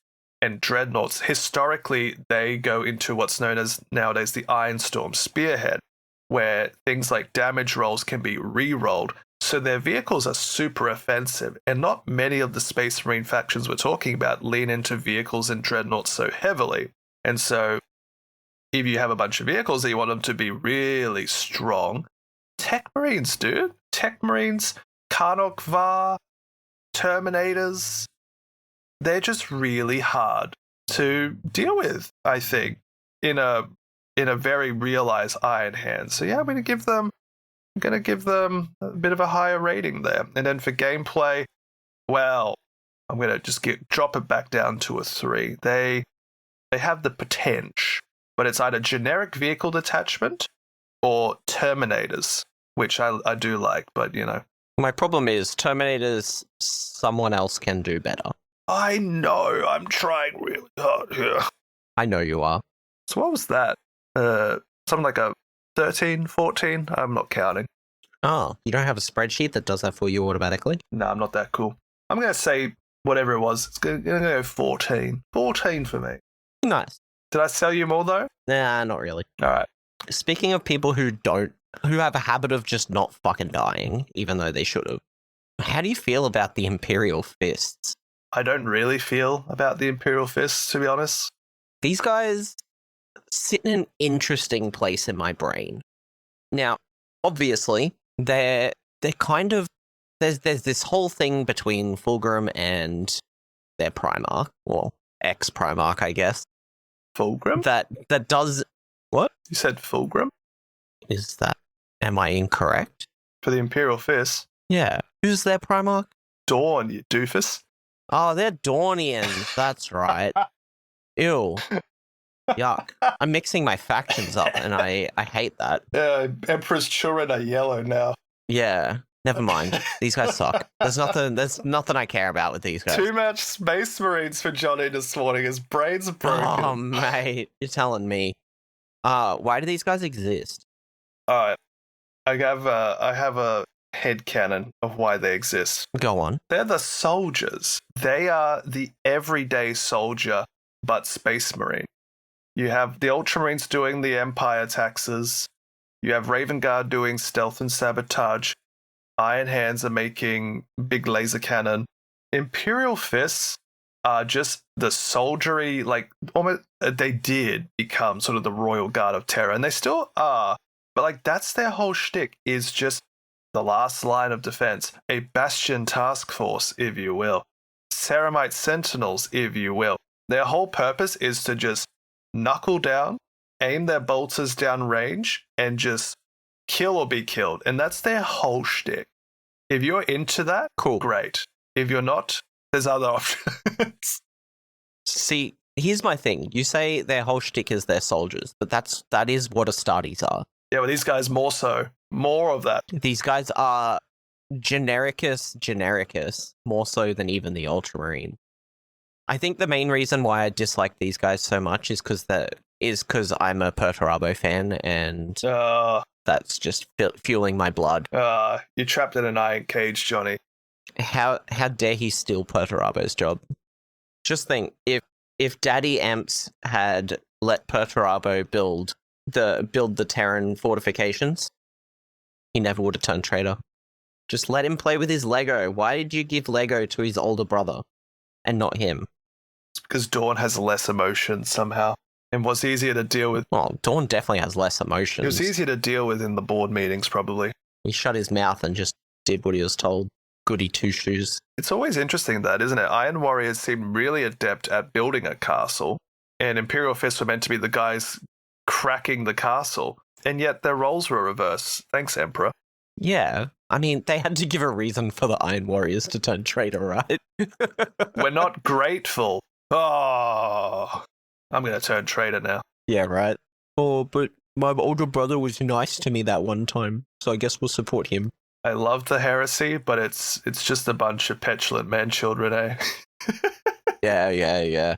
and dreadnoughts. Historically, they go into what's known as nowadays the Ironstorm Spearhead, where things like damage rolls can be re-rolled. So their vehicles are super offensive, and not many of the Space Marine factions we're talking about lean into vehicles and dreadnoughts so heavily. And so if you have a bunch of vehicles that you want them to be really strong, Tech Marines, dude. Tech Marines, Karnok Var, Terminators, they're just really hard to deal with, I think, in a very realized Iron Hand. So yeah, I'm gonna give them a bit of a higher rating there. And then for gameplay, well, I'm gonna just drop it back down to a 3. They have the potential, but it's either generic vehicle detachment or Terminators, which I do like, but you know. My problem is Terminators, someone else can do better. I know, I'm trying really hard here. I know you are. So what was that? Something like a 13, 14? I'm not counting. Oh, you don't have a spreadsheet that does that for you automatically? No, I'm not that cool. I'm going to say whatever it was. It's going to go 14. 14 for me. Nice. Did I sell you more, though? Nah, not really. All right. Speaking of people who have a habit of just not fucking dying, even though they should have, how do you feel about the Imperial Fists? I don't really feel about the Imperial Fists, to be honest. These guys sit in an interesting place in my brain. Now, obviously, they're kind of... There's this whole thing between Fulgrim and their Primarch, or ex-Primarch, I guess. Fulgrim? That does... What? You said Fulgrim? Is that... Am I incorrect? For the Imperial Fists? Yeah. Who's their Primarch? Dawn, you doofus. Oh, they're Dornians. That's right. Ew. Yuck. I'm mixing my factions up, and I hate that. Emperor's children are yellow now. Yeah. Never mind. These guys suck. There's nothing I care about with these guys. Too much Space Marines for Johnny this morning. His brain's broken. Oh, mate. You're telling me. Why do these guys exist? Alright. I have a headcanon of why they exist. Go on. They're the soldiers. They are the everyday soldier, but Space Marine. You have the Ultramarines doing the Empire taxes. You have Raven Guard doing stealth and sabotage. Iron Hands are making big laser cannon. Imperial Fists are just the soldiery, like, almost, they did become sort of the Royal Guard of Terror, and they still are, but like, that's their whole shtick, is just the last line of defense, a Bastion task force, if you will. Ceramite Sentinels, if you will. Their whole purpose is to just knuckle down, aim their bolters down range, and just kill or be killed. And that's their whole shtick. If you're into that, cool, great. If you're not, there's other options. See, here's my thing. You say their whole shtick is their soldiers, but that is what Astartes are. Yeah, well, these guys more so. More of that. These guys are genericus, more so than even the Ultramarine. I think the main reason why I dislike these guys so much is because I'm a Perturabo fan, and that's just fueling my blood. You're trapped in an iron cage, Johnny. How dare he steal Perturabo's job? Just think, if Daddy Amps had let Perturabo build the Terran fortifications, he never would have turned traitor. Just let him play with his Lego. Why did you give Lego to his older brother and not him? It's because Dawn has less emotion somehow and was easier to deal with. Well, Dawn definitely has less emotions. It was easier to deal with in the board meetings, probably. He shut his mouth and just did what he was told. Goody two-shoes. It's always interesting that, isn't it? Iron Warriors seem really adept at building a castle, and Imperial Fists were meant to be the guys cracking the castle, and yet their roles were reversed. Thanks, Emperor. Yeah. I mean, they had to give a reason for the Iron Warriors to turn traitor, right? We're not grateful. Oh, I'm going to turn traitor now. Yeah, right. Oh, but my older brother was nice to me that one time, so I guess we'll support him. I love the heresy, but it's just a bunch of petulant man-children, eh? Yeah.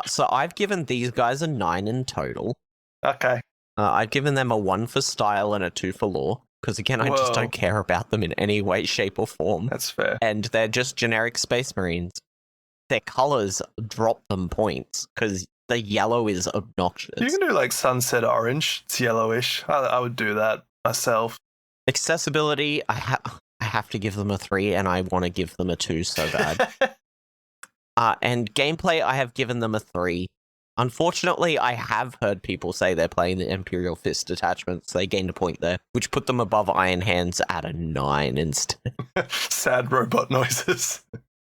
So I've given these guys a 9 in total. Okay. I've given them a 1 for style and a 2 for lore. Because again, I just don't care about them in any way, shape, or form. That's fair. And they're just generic Space Marines. Their colors drop them points because the yellow is obnoxious. You can do like sunset orange. It's yellowish. I would do that myself. Accessibility, I have to give them a 3, and I want to give them a 2 so bad. And gameplay, I have given them a 3. Unfortunately, I have heard people say they're playing the Imperial Fist detachments. They gained a point there, which put them above Iron Hands at a 9 instead. Sad robot noises.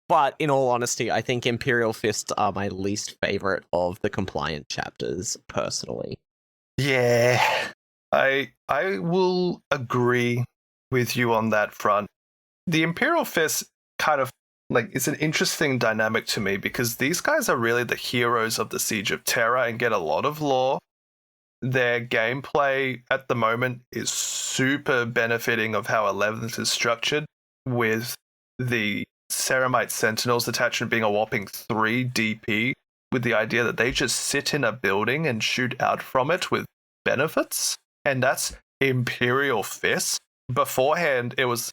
But in all honesty, I think Imperial Fists are my least favorite of the compliant chapters, personally. Yeah. I will agree with you on that front. The Imperial Fist kind of it's an interesting dynamic to me because these guys are really the heroes of the Siege of Terra and get a lot of lore. Their gameplay at the moment is super benefiting of how 11th is structured, with the Ceramite Sentinels detachment being a whopping 3 DP, with the idea that they just sit in a building and shoot out from it with benefits. And that's Imperial Fist. Beforehand, it was,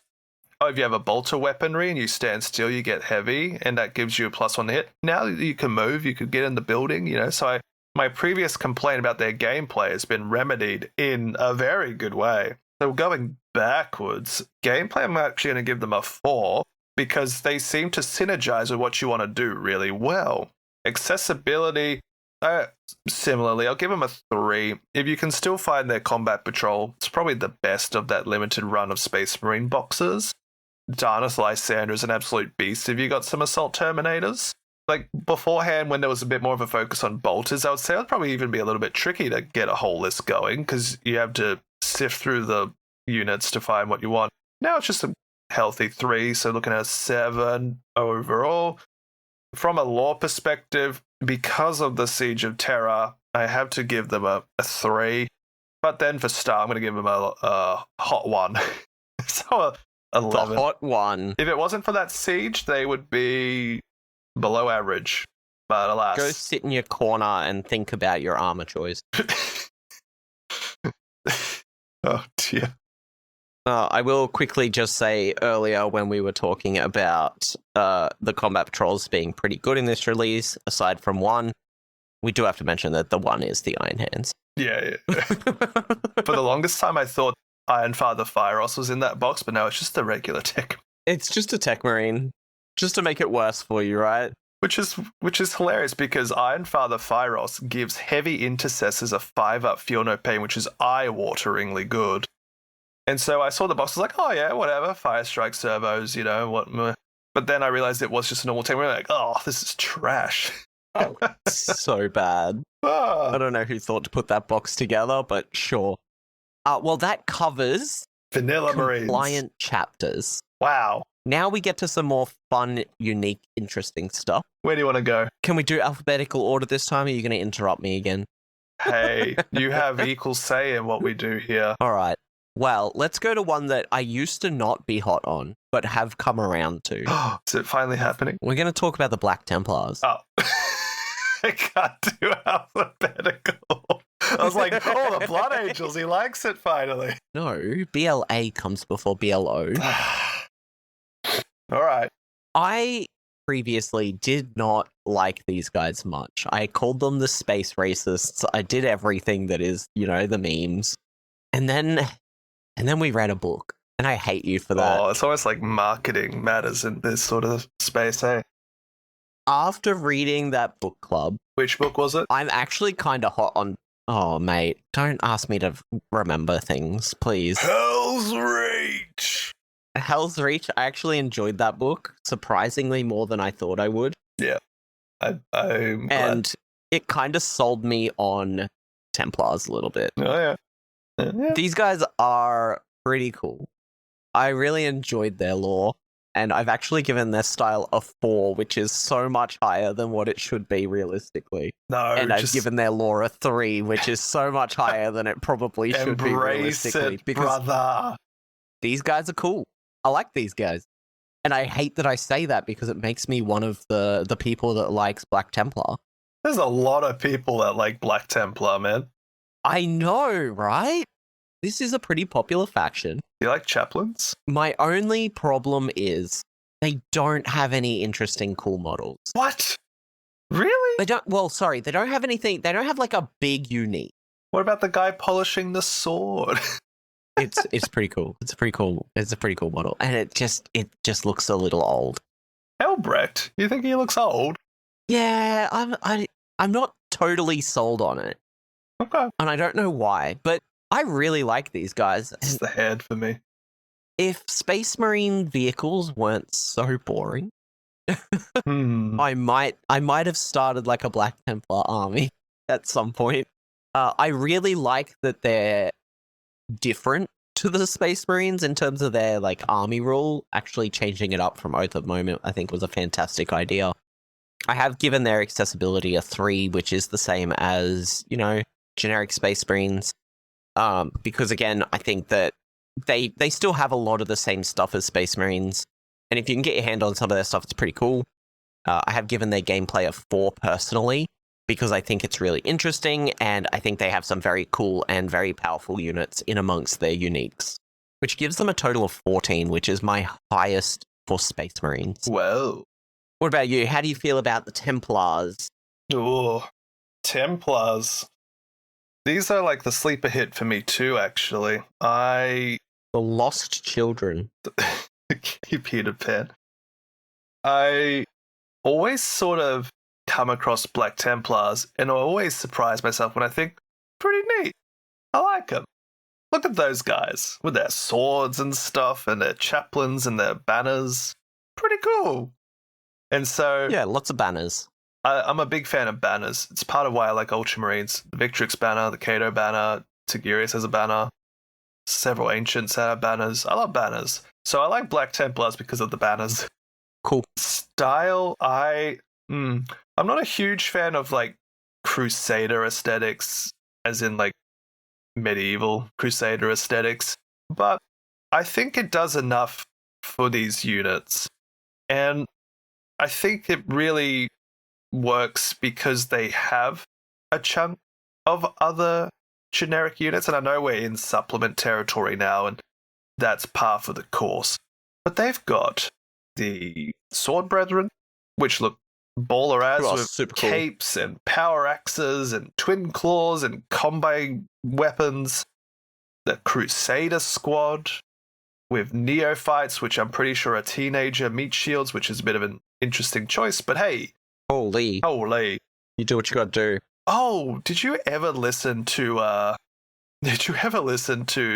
if you have a bolter weaponry and you stand still, you get heavy, and that gives you a +1 hit. Now you can move, you could get in the building, So my previous complaint about their gameplay has been remedied in a very good way. So going backwards, gameplay, I'm actually going to give them a 4 because they seem to synergize with what you want to do really well. Accessibility, similarly, I'll give them a 3. If you can still find their combat patrol, it's probably the best of that limited run of Space Marine boxes. Darneth Lysander is an absolute beast if you got some Assault Terminators. Like, beforehand, when there was a bit more of a focus on bolters, I would say it would probably even be a little bit tricky to get a whole list going, because you have to sift through the units to find what you want. Now it's just a healthy 3, so looking at a 7 overall. From a lore perspective, because of the Siege of Terra, I have to give them a 3. But then for star, I'm going to give them a hot 1. So 11. The hot 1. If it wasn't for that siege, they would be below average. But alas. Go sit in your corner and think about your armor choice. Oh, dear. I will quickly just say earlier when we were talking about the combat patrols being pretty good in this release, aside from 1, we do have to mention that the 1 is the Iron Hands. Yeah. For the longest time, I thought Ironfather Fyros was in that box, but now it's just a regular tech. It's just a tech marine, just to make it worse for you, right? Which is hilarious because Ironfather Fyros gives heavy intercessors a 5-up Feel No Pain, which is eye-wateringly good. And so I saw the box, I was like, oh yeah, whatever, Fire Strike servos, what. But then I realized it was just a normal tech. We were like, oh, this is trash. Oh, so bad. I don't know who thought to put that box together, but sure. Well, that covers Vanilla Marines. Compliant chapters. Wow. Now we get to some more fun, unique, interesting stuff. Where do you want to go? Can we do alphabetical order this time, or are you going to interrupt me again? Hey, you have equal say in what we do here. All right. Well, let's go to one that I used to not be hot on, but have come around to. Is it finally happening? We're going to talk about the Black Templars. Oh. I can't do alphabetical. I was like, oh, the Blood Angels, he likes it finally. No, BLA comes before BLO. All right. I previously did not like these guys much. I called them the space racists. I did everything that is, the memes. And then we read a book. And I hate you for that. Oh, it's almost like marketing matters in this sort of space, eh? After reading that book club, Which book was it? I'm actually kind of hot on. Oh, mate, don't ask me to remember things, please. Hell's Reach! Hell's Reach, I actually enjoyed that book, surprisingly more than I thought I would. Yeah. I'm glad. And it kind of sold me on Templars a little bit. Oh, yeah. Yeah. These guys are pretty cool. I really enjoyed their lore, and I've actually given their style a 4, which is so much higher than what it should be realistically. No, And I've given their lore a 3, which is so much higher than it probably should be realistically. It, brother. These guys are cool. I like these guys. And I hate that I say that because it makes me one of the people that likes Black Templar. There's a lot of people that like Black Templar, man. I know, right? This is a pretty popular faction. Do you like chaplains? My only problem is they don't have any interesting cool models. What? Really? They don't, well, sorry, they don't have anything, they don't have like a big unique. What about the guy polishing the sword? It's pretty cool. It's a pretty cool model. And it just looks a little old. Helbrecht, you think he looks old? Yeah, I'm not totally sold on it. Okay. And I don't know why, but I really like these guys. It's the head for me. If Space Marine vehicles weren't so boring, I might have started like a Black Templar army at some point. I really like that they're different to the Space Marines in terms of their like army rule. Actually changing it up from Oath of Moment, I think, was a fantastic idea. I have given their accessibility a 3, which is the same as, generic Space Marines. Because again, I think that they still have a lot of the same stuff as Space Marines. And if you can get your hand on some of their stuff, it's pretty cool. I have given their gameplay a 4 personally, because I think it's really interesting, and I think they have some very cool and very powerful units in amongst their uniques, which gives them a total of 14, which is my highest for Space Marines. Whoa. What about you? How do you feel about the Templars? Oh, Templars. These are like the sleeper hit for me too, actually. The Lost Children. Peter Pan. I always sort of come across Black Templars, and I always surprise myself when I think, pretty neat. I like them. Look at those guys with their swords and stuff, and their chaplains and their banners. Pretty cool. And so, yeah, lots of banners. I'm a big fan of banners. It's part of why I like Ultramarines. The Victrix banner, the Cato banner, Tigurius has a banner, several ancients have banners. I love banners. So I like Black Templars because of the banners. Cool. Style, I'm not a huge fan of like Crusader aesthetics, as in like medieval Crusader aesthetics, but I think it does enough for these units. And I think it really works because they have a chunk of other generic units, and I know we're in supplement territory now, and that's par for the course. But they've got the Sword Brethren, which look baller as with super cool. capes and power axes and twin claws and combi weapons. The Crusader Squad with neophytes, which I'm pretty sure are teenager meat shields, which is a bit of an interesting choice. But hey, holy, you do what you gotta do. Oh, did you ever listen to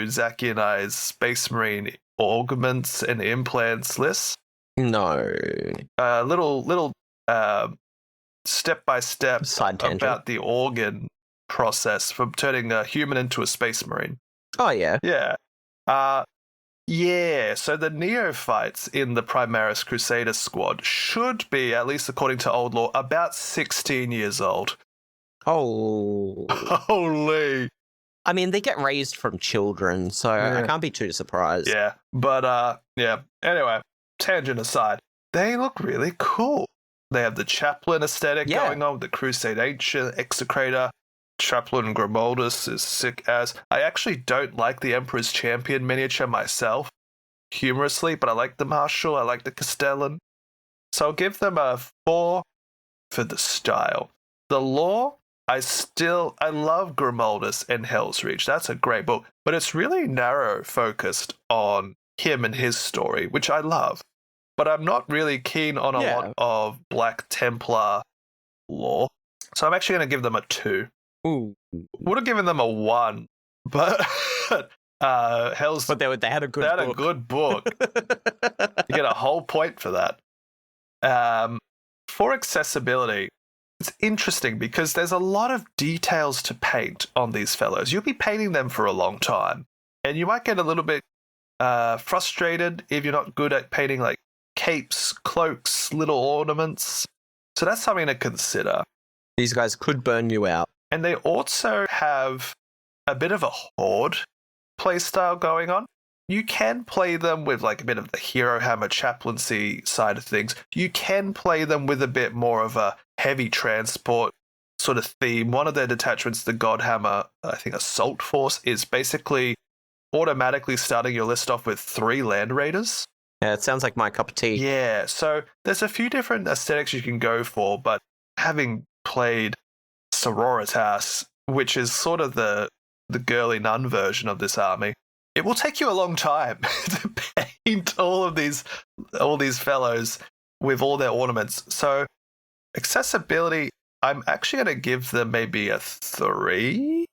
Zaki and I's Space Marine augments and implants list? No. Little step by step Side tangent about the organ process from turning a human into a Space Marine. Oh yeah. Yeah. Yeah, so the neophytes in the Primaris Crusader squad should be, at least according to old law, about 16 years old. Oh. Holy. I mean, they get raised from children, so I can't be too surprised. Yeah, but yeah. Anyway, tangent aside, they look really cool. They have the chaplain aesthetic going on with the Crusade Ancient Execrator. Chaplain Grimoldus is sick as. I actually don't like the Emperor's Champion miniature myself, humorously, but I like the Marshal, I like the Castellan. So I'll give them a 4 for the style. The lore, I love Grimoldus and Hell's Reach. That's a great book, but it's really narrow focused on him and his story, which I love. But I'm not really keen on a lot of Black Templar lore. So I'm actually going to give them a 2. Ooh. Would have given them a 1, but Hell's... But they had a good book. They had a good book. You get a whole point for that. For accessibility, it's interesting because there's a lot of details to paint on these fellows. You'll be painting them for a long time, and you might get a little bit frustrated if you're not good at painting like capes, cloaks, little ornaments. So that's something to consider. These guys could burn you out. And they also have a bit of a horde playstyle going on. You can play them with like a bit of the hero hammer chaplaincy side of things. You can play them with a bit more of a heavy transport sort of theme. One of their detachments, the Godhammer, I think Assault Force, is basically automatically starting your list off with 3 Land Raiders. Yeah, it sounds like my cup of tea. Yeah, so there's a few different aesthetics you can go for, but having played Sororitas, which is sort of the girly nun version of this army, it will take you a long time to paint all these fellows with all their ornaments. So accessibility, I'm actually going to give them maybe a 3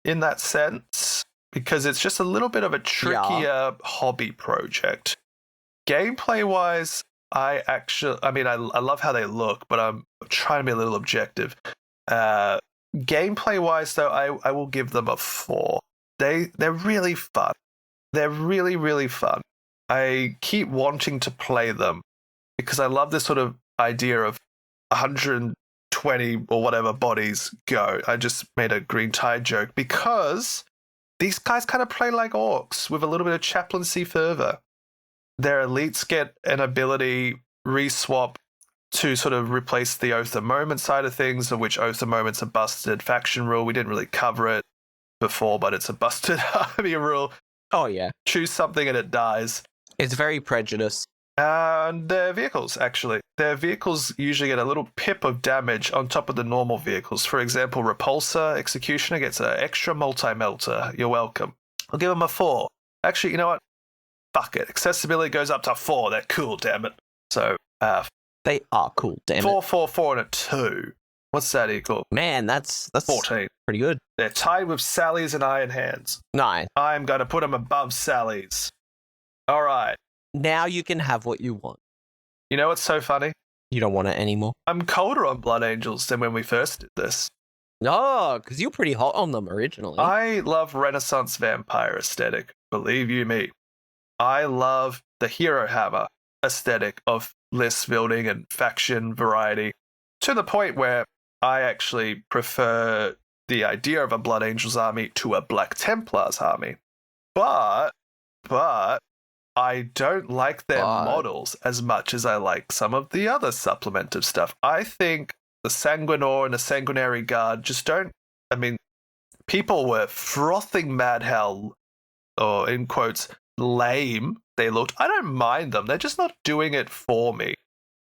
in that sense, because it's just a little bit of a trickier hobby project. Gameplay-wise, I love how they look, but I'm trying to be a little objective. Gameplay-wise, though, I will give them a 4. They're really fun. They're really, really fun. I keep wanting to play them because I love this sort of idea of 120 or whatever bodies go. I just made a green tide joke because these guys kind of play like orcs with a little bit of chaplaincy fervor. Their elites get an ability reswap to sort of replace the Oath of Moment side of things, of which Oath of Moment's a busted faction rule. We didn't really cover it before, but it's a busted army rule. Oh, yeah. Choose something and it dies. It's very prejudiced. And their vehicles, actually. Their vehicles usually get a little pip of damage on top of the normal vehicles. For example, Repulsor Executioner gets an extra multi-melter. You're welcome. I'll give them a 4. Actually, you know what? Fuck it. Accessibility goes up to 4. They're cool, damn it. So, they are cool, damn it. 4, 4, 4, and a 2. What's that equal? Man, that's 14. Pretty good. They're tied with Sally's and Iron Hands. 9. I'm going to put them above Sally's. All right. Now you can have what you want. You know what's so funny? You don't want it anymore. I'm colder on Blood Angels than when we first did this. No, because you were pretty hot on them originally. I love Renaissance vampire aesthetic. Believe you me. I love the hero hammer aesthetic of list building and faction variety, to the point where I actually prefer the idea of a Blood Angels army to a Black Templars army. But I don't like their models as much as I like some of the other supplementive stuff. I think the Sanguinor and the Sanguinary Guard just don't... I mean, people were frothing mad how, or in quotes, lame they looked. I don't mind them. They're just not doing it for me.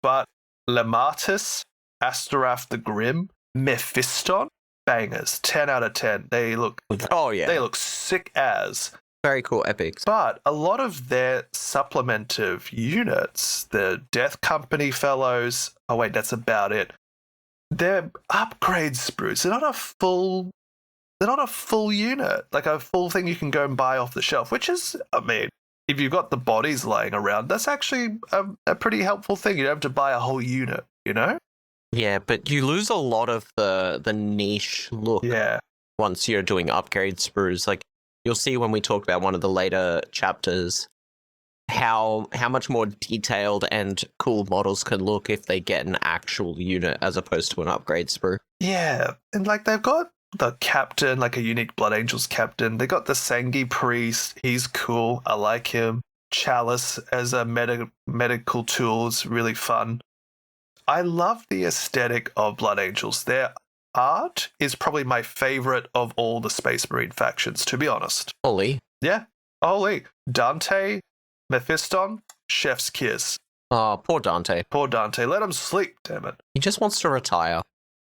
But Lematis, Astaroth the Grim, Mephiston, bangers. 10 out of 10. They look... Oh, yeah. They look sick as... Very cool epics. But a lot of their supplementive units, the Death Company fellows, oh wait, that's about it. They're upgrade sprues. They're not a full unit, like a full thing you can go and buy off the shelf, which is, I mean, if you've got the bodies laying around, that's actually a pretty helpful thing. You don't have to buy a whole unit, you know? Yeah, but you lose a lot of the niche look once you're doing upgrade sprues. Like, you'll see when we talk about one of the later chapters how much more detailed and cool models can look if they get an actual unit as opposed to an upgrade sprue. Yeah, and like they've got the captain, like a unique Blood Angels captain. They got the Sangi priest. He's cool. I like him. Chalice as a medical tool is really fun. I love the aesthetic of Blood Angels. Their art is probably my favorite of all the Space Marine factions, to be honest. Holy. Yeah, holy. Dante, Mephiston, chef's kiss. Oh, poor Dante. Poor Dante. Let him sleep, damn it. He just wants to retire.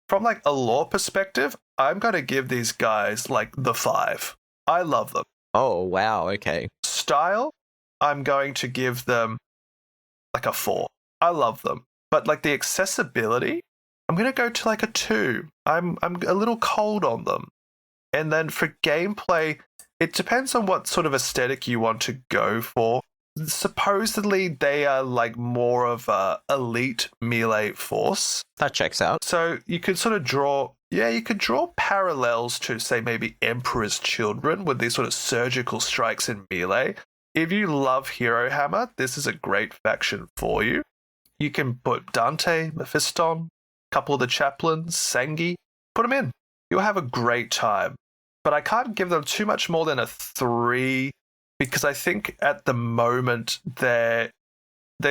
From like a lore perspective, I'm going to give these guys like the 5. I love them. Oh, wow, okay. Style, I'm going to give them like a 4. I love them. But like the accessibility, I'm going to go to like a 2. I'm a little cold on them. And then for gameplay, it depends on what sort of aesthetic you want to go for. Supposedly, they are like more of a elite melee force. That checks out. So you could sort of draw, you could draw parallels to, say, maybe Emperor's Children with these sort of surgical strikes in melee. If you love Hero Hammer, this is a great faction for you. You can put Dante, Mephiston, a couple of the chaplains, Sangi, put them in. You'll have a great time. But I can't give them too much more than a 3 because I think at the moment they're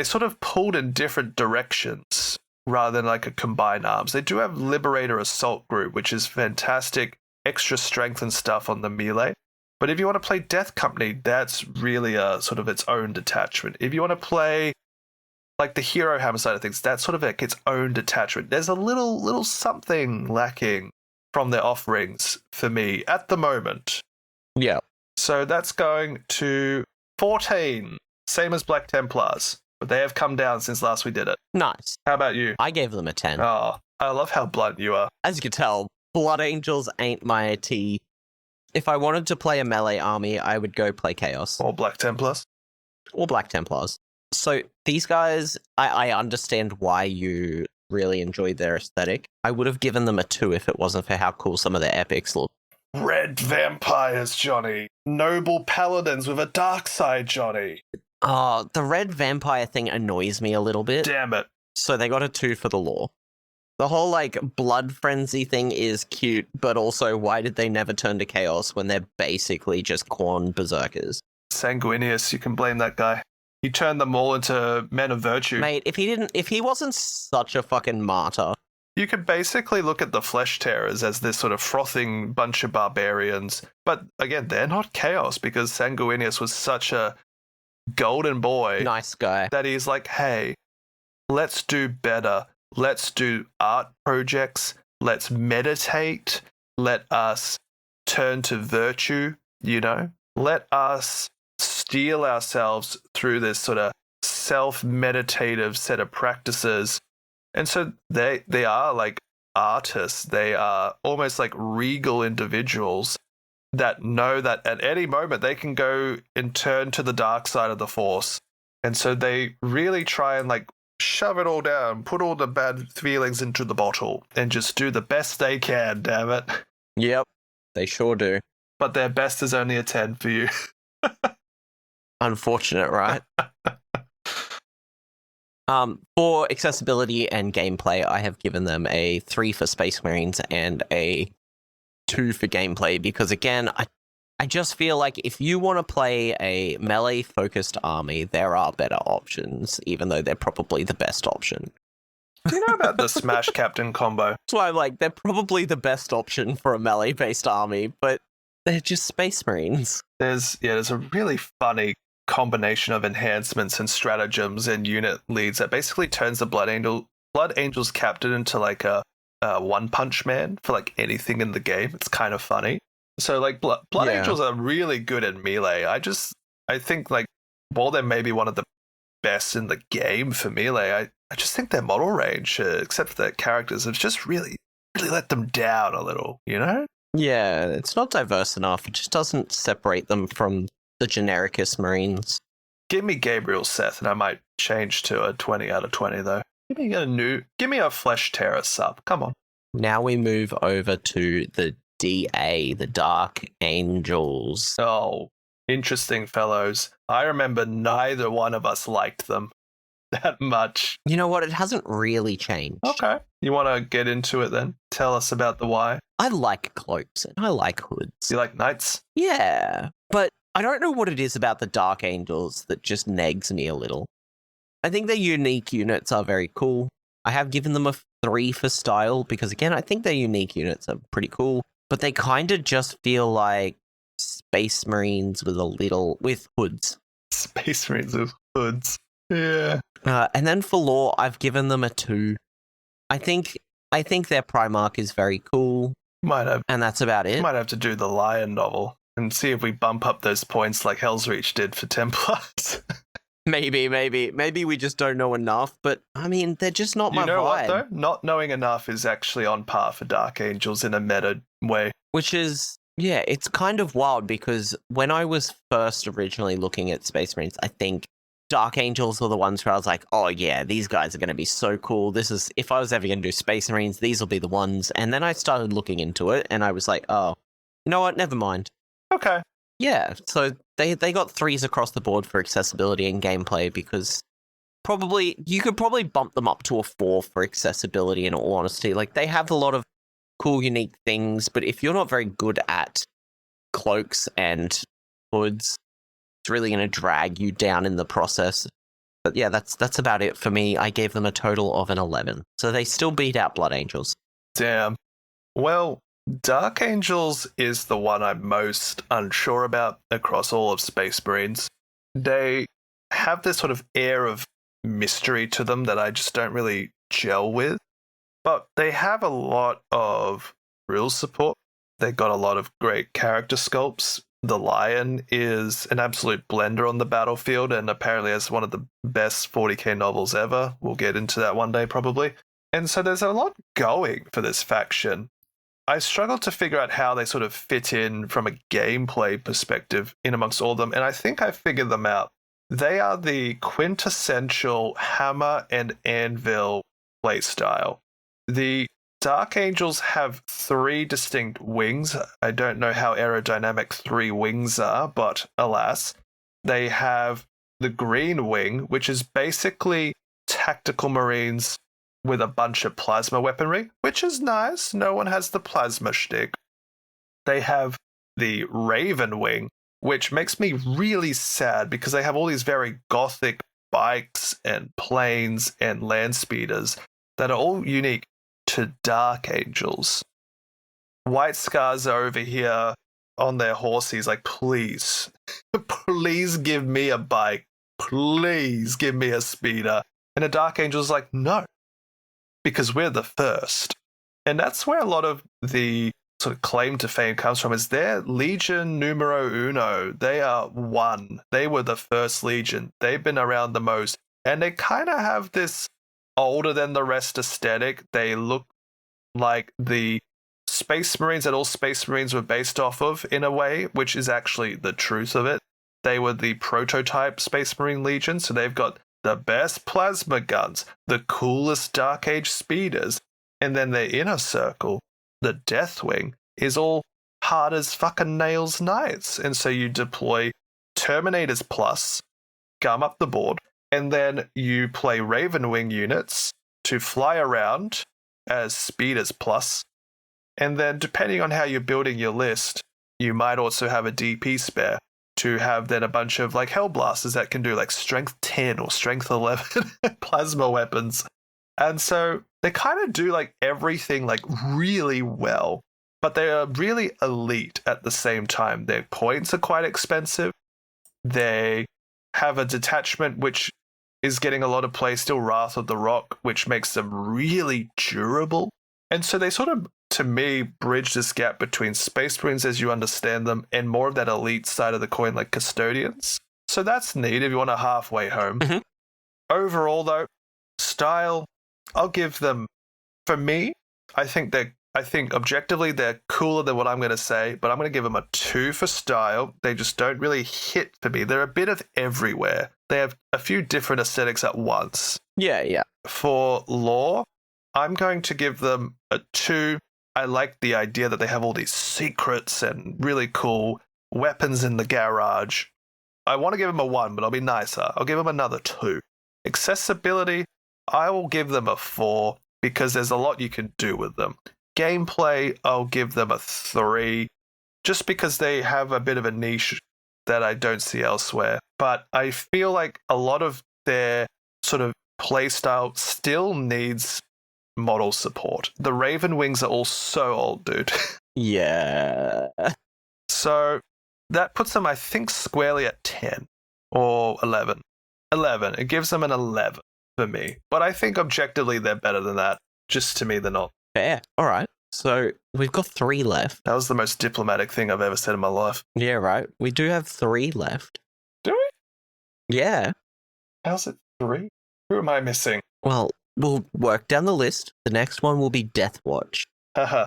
sort of pulled in different directions rather than like a combined arms. They do have Liberator Assault Group, which is fantastic, extra strength and stuff on the melee. But if you want to play Death Company, that's really a sort of its own detachment. If you want to play like the Hero Hammer side of things, that's sort of like its own detachment. There's a little something lacking from their offerings for me at the moment. Yeah. So that's going to 14, same as Black Templars, but they have come down since last we did it. Nice. How about you? I gave them a 10. Oh, I love how blunt you are. As you can tell, Blood Angels ain't my tea. If I wanted to play a melee army, I would go play Chaos. Or Black Templars. Or Black Templars. So these guys, I understand why you really enjoyed their aesthetic. I would have given them a 2 if it wasn't for how cool some of their epics look. Red vampires, Johnny. Noble paladins with a dark side, Johnny. Oh, the red vampire thing annoys me a little bit. Damn it. So they got a 2 for the lore. The whole, like, blood frenzy thing is cute, but also why did they never turn to chaos when they're basically just Khorne berserkers? Sanguinius, you can blame that guy. He turned them all into men of virtue. Mate, if he wasn't such a fucking martyr. You could basically look at the Flesh Terrors as this sort of frothing bunch of barbarians. But again, they're not chaos because Sanguinius was such a golden boy. Nice guy. That he's like, hey, let's do better. Let's do art projects. Let's meditate. Let us turn to virtue, you know? Let us steel ourselves through this sort of self-meditative set of practices. And so they are like artists. They are almost like regal individuals that know that at any moment they can go and turn to the dark side of the Force. And so they really try and like shove it all down, put all the bad feelings into the bottle and just do the best they can, damn it. Yep, they sure do. But their best is only a 10 for you. Unfortunate, right? For accessibility and gameplay, I have given them a 3 for Space Marines and a 2 for gameplay because, again, I just feel like if you want to play a melee-focused army, there are better options, even though they're probably the best option. Do you know about the Smash Captain combo? That's why I'm like, they're probably the best option for a melee-based army, but they're just Space Marines. There's a really funny combination of enhancements and stratagems and unit leads that basically turns the Blood Angel's captain into like a one punch man for like anything in the game. It's kind of funny. So like Blood Angels are really good at melee. I think like while they're maybe one of the best in the game for melee, I just think their model range, except for their characters, have just really let them down a little, you know? Yeah, it's not diverse enough. It just doesn't separate them from the genericus Marines. Give me Gabriel Seth, and I might change to a 20 out of 20, though. Give me a Flesh Terror sub. Come on. Now we move over to the DA, the Dark Angels. Oh, interesting fellows. I remember neither one of us liked them that much. You know what? It hasn't really changed. Okay. You want to get into it then? Tell us about the why. I like cloaks and I like hoods. You like knights? Yeah, but I don't know what it is about the Dark Angels that just nags me a little. I think their unique units are very cool. I have given them a 3 for style because, again, I think their unique units are pretty cool, but they kind of just feel like Space Marines with hoods. Space Marines with hoods. Yeah. And then for lore, I've given them a 2. I think their Primarch is very cool. Might have. And that's about it. Might have to do the Lion novel and see if we bump up those points like Hell's Reach did for Templars. Maybe we just don't know enough, but I mean, they're just not my You know vibe. what, though? Not knowing enough is actually on par for Dark Angels in a meta way. Which is, yeah, it's kind of wild because when I was first originally looking at Space Marines, I think Dark Angels were the ones where I was like, oh yeah, these guys are going to be so cool. This is, if I was ever going to do Space Marines, these will be the ones. And then I started looking into it and I was like, oh, you know what? Never mind. Okay. Yeah, so they got 3s across the board for accessibility and gameplay because you could probably bump them up to a 4 for accessibility in all honesty. Like, they have a lot of cool, unique things, but if you're not very good at cloaks and hoods, it's really going to drag you down in the process. But yeah, that's about it for me. I gave them a total of an 11. So they still beat out Blood Angels. Damn. Well, Dark Angels is the one I'm most unsure about across all of Space Marines. They have this sort of air of mystery to them that I just don't really gel with. But they have a lot of rule support. They got a lot of great character sculpts. The Lion is an absolute blender on the battlefield and apparently has one of the best 40k novels ever. We'll get into that one day probably. And so there's a lot going for this faction. I struggle to figure out how they sort of fit in from a gameplay perspective in amongst all of them, and I think I figured them out. They are the quintessential hammer and anvil playstyle. The Dark Angels have 3 distinct wings. I don't know how aerodynamic 3 wings are, but alas. They have the green wing, which is basically tactical marines with a bunch of plasma weaponry, which is nice. No one has the plasma shtick. They have the Raven Wing, which makes me really sad because they have all these very gothic bikes and planes and land speeders that are all unique to Dark Angels. White Scars are over here on their horses like, please, please give me a bike. Please give me a speeder. And a Dark Angel's like, no. Because we're the first. And that's where a lot of the sort of claim to fame comes from, is they're Legion numero uno. They are 1. They were the first Legion. They've been around the most. And they kind of have this older than the rest aesthetic. They look like the Space Marines that all Space Marines were based off of in a way, which is actually the truth of it. They were the prototype Space Marine Legion, so they've got the best plasma guns, the coolest Dark Age speeders, and then their inner circle, the Deathwing, is all hard as fucking nails knights. And so you deploy Terminators plus, gum up the board, and then you play Ravenwing units to fly around as speeders plus, and then depending on how you're building your list, you might also have a DP spare to have then a bunch of like Hellblasters that can do like strength 10 or strength 11 plasma weapons. And so they kind of do like everything like really well, but they are really elite at the same time. Their points are quite expensive. They have a detachment which is getting a lot of play still, Wrath of the Rock, which makes them really durable. And so they sort of, to me, bridge this gap between Space Marines as you understand them and more of that elite side of the coin like Custodians. So that's neat if you want a halfway home. Mm-hmm. Overall, though, style, I'll give them, for me, I think objectively they're cooler than what I'm going to say, but I'm going to give them a 2 for style. They just don't really hit for me. They're a bit of everywhere. They have a few different aesthetics at once. Yeah. For lore, I'm going to give them a 2. I like the idea that they have all these secrets and really cool weapons in the garage. I want to give them a 1, but I'll be nicer. I'll give them another 2. Accessibility, I will give them a 4 because there's a lot you can do with them. Gameplay, I'll give them a 3 just because they have a bit of a niche that I don't see elsewhere. But I feel like a lot of their sort of playstyle still needs model support. The Raven Wings are all so old, dude. Yeah. So that puts them, I think, squarely at 10 or 11. 11. It gives them an 11 for me. But I think objectively they're better than that. Just to me, they're not. Fair. All right. So we've got 3 left. That was the most diplomatic thing I've ever said in my life. Yeah, right. We do have 3 left. Do we? Yeah. How's it 3? Who am I missing? Well, we'll work down the list. The next one will be Deathwatch. Haha.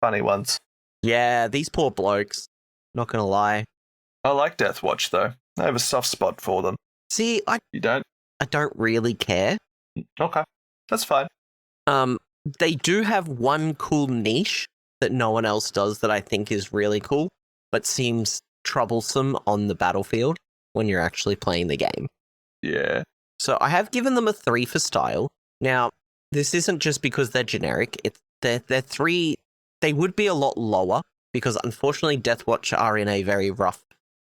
Funny ones. Yeah, these poor blokes. Not gonna lie. I like Deathwatch, though. I have a soft spot for them. See, You don't? I don't really care. Okay. That's fine. They do have one cool niche that no one else does that I think is really cool, but seems troublesome on the battlefield when you're actually playing the game. Yeah. So I have given them a 3 for style. Now, this isn't just because they're generic. They're 3. They would be a lot lower because unfortunately Deathwatch are in a very rough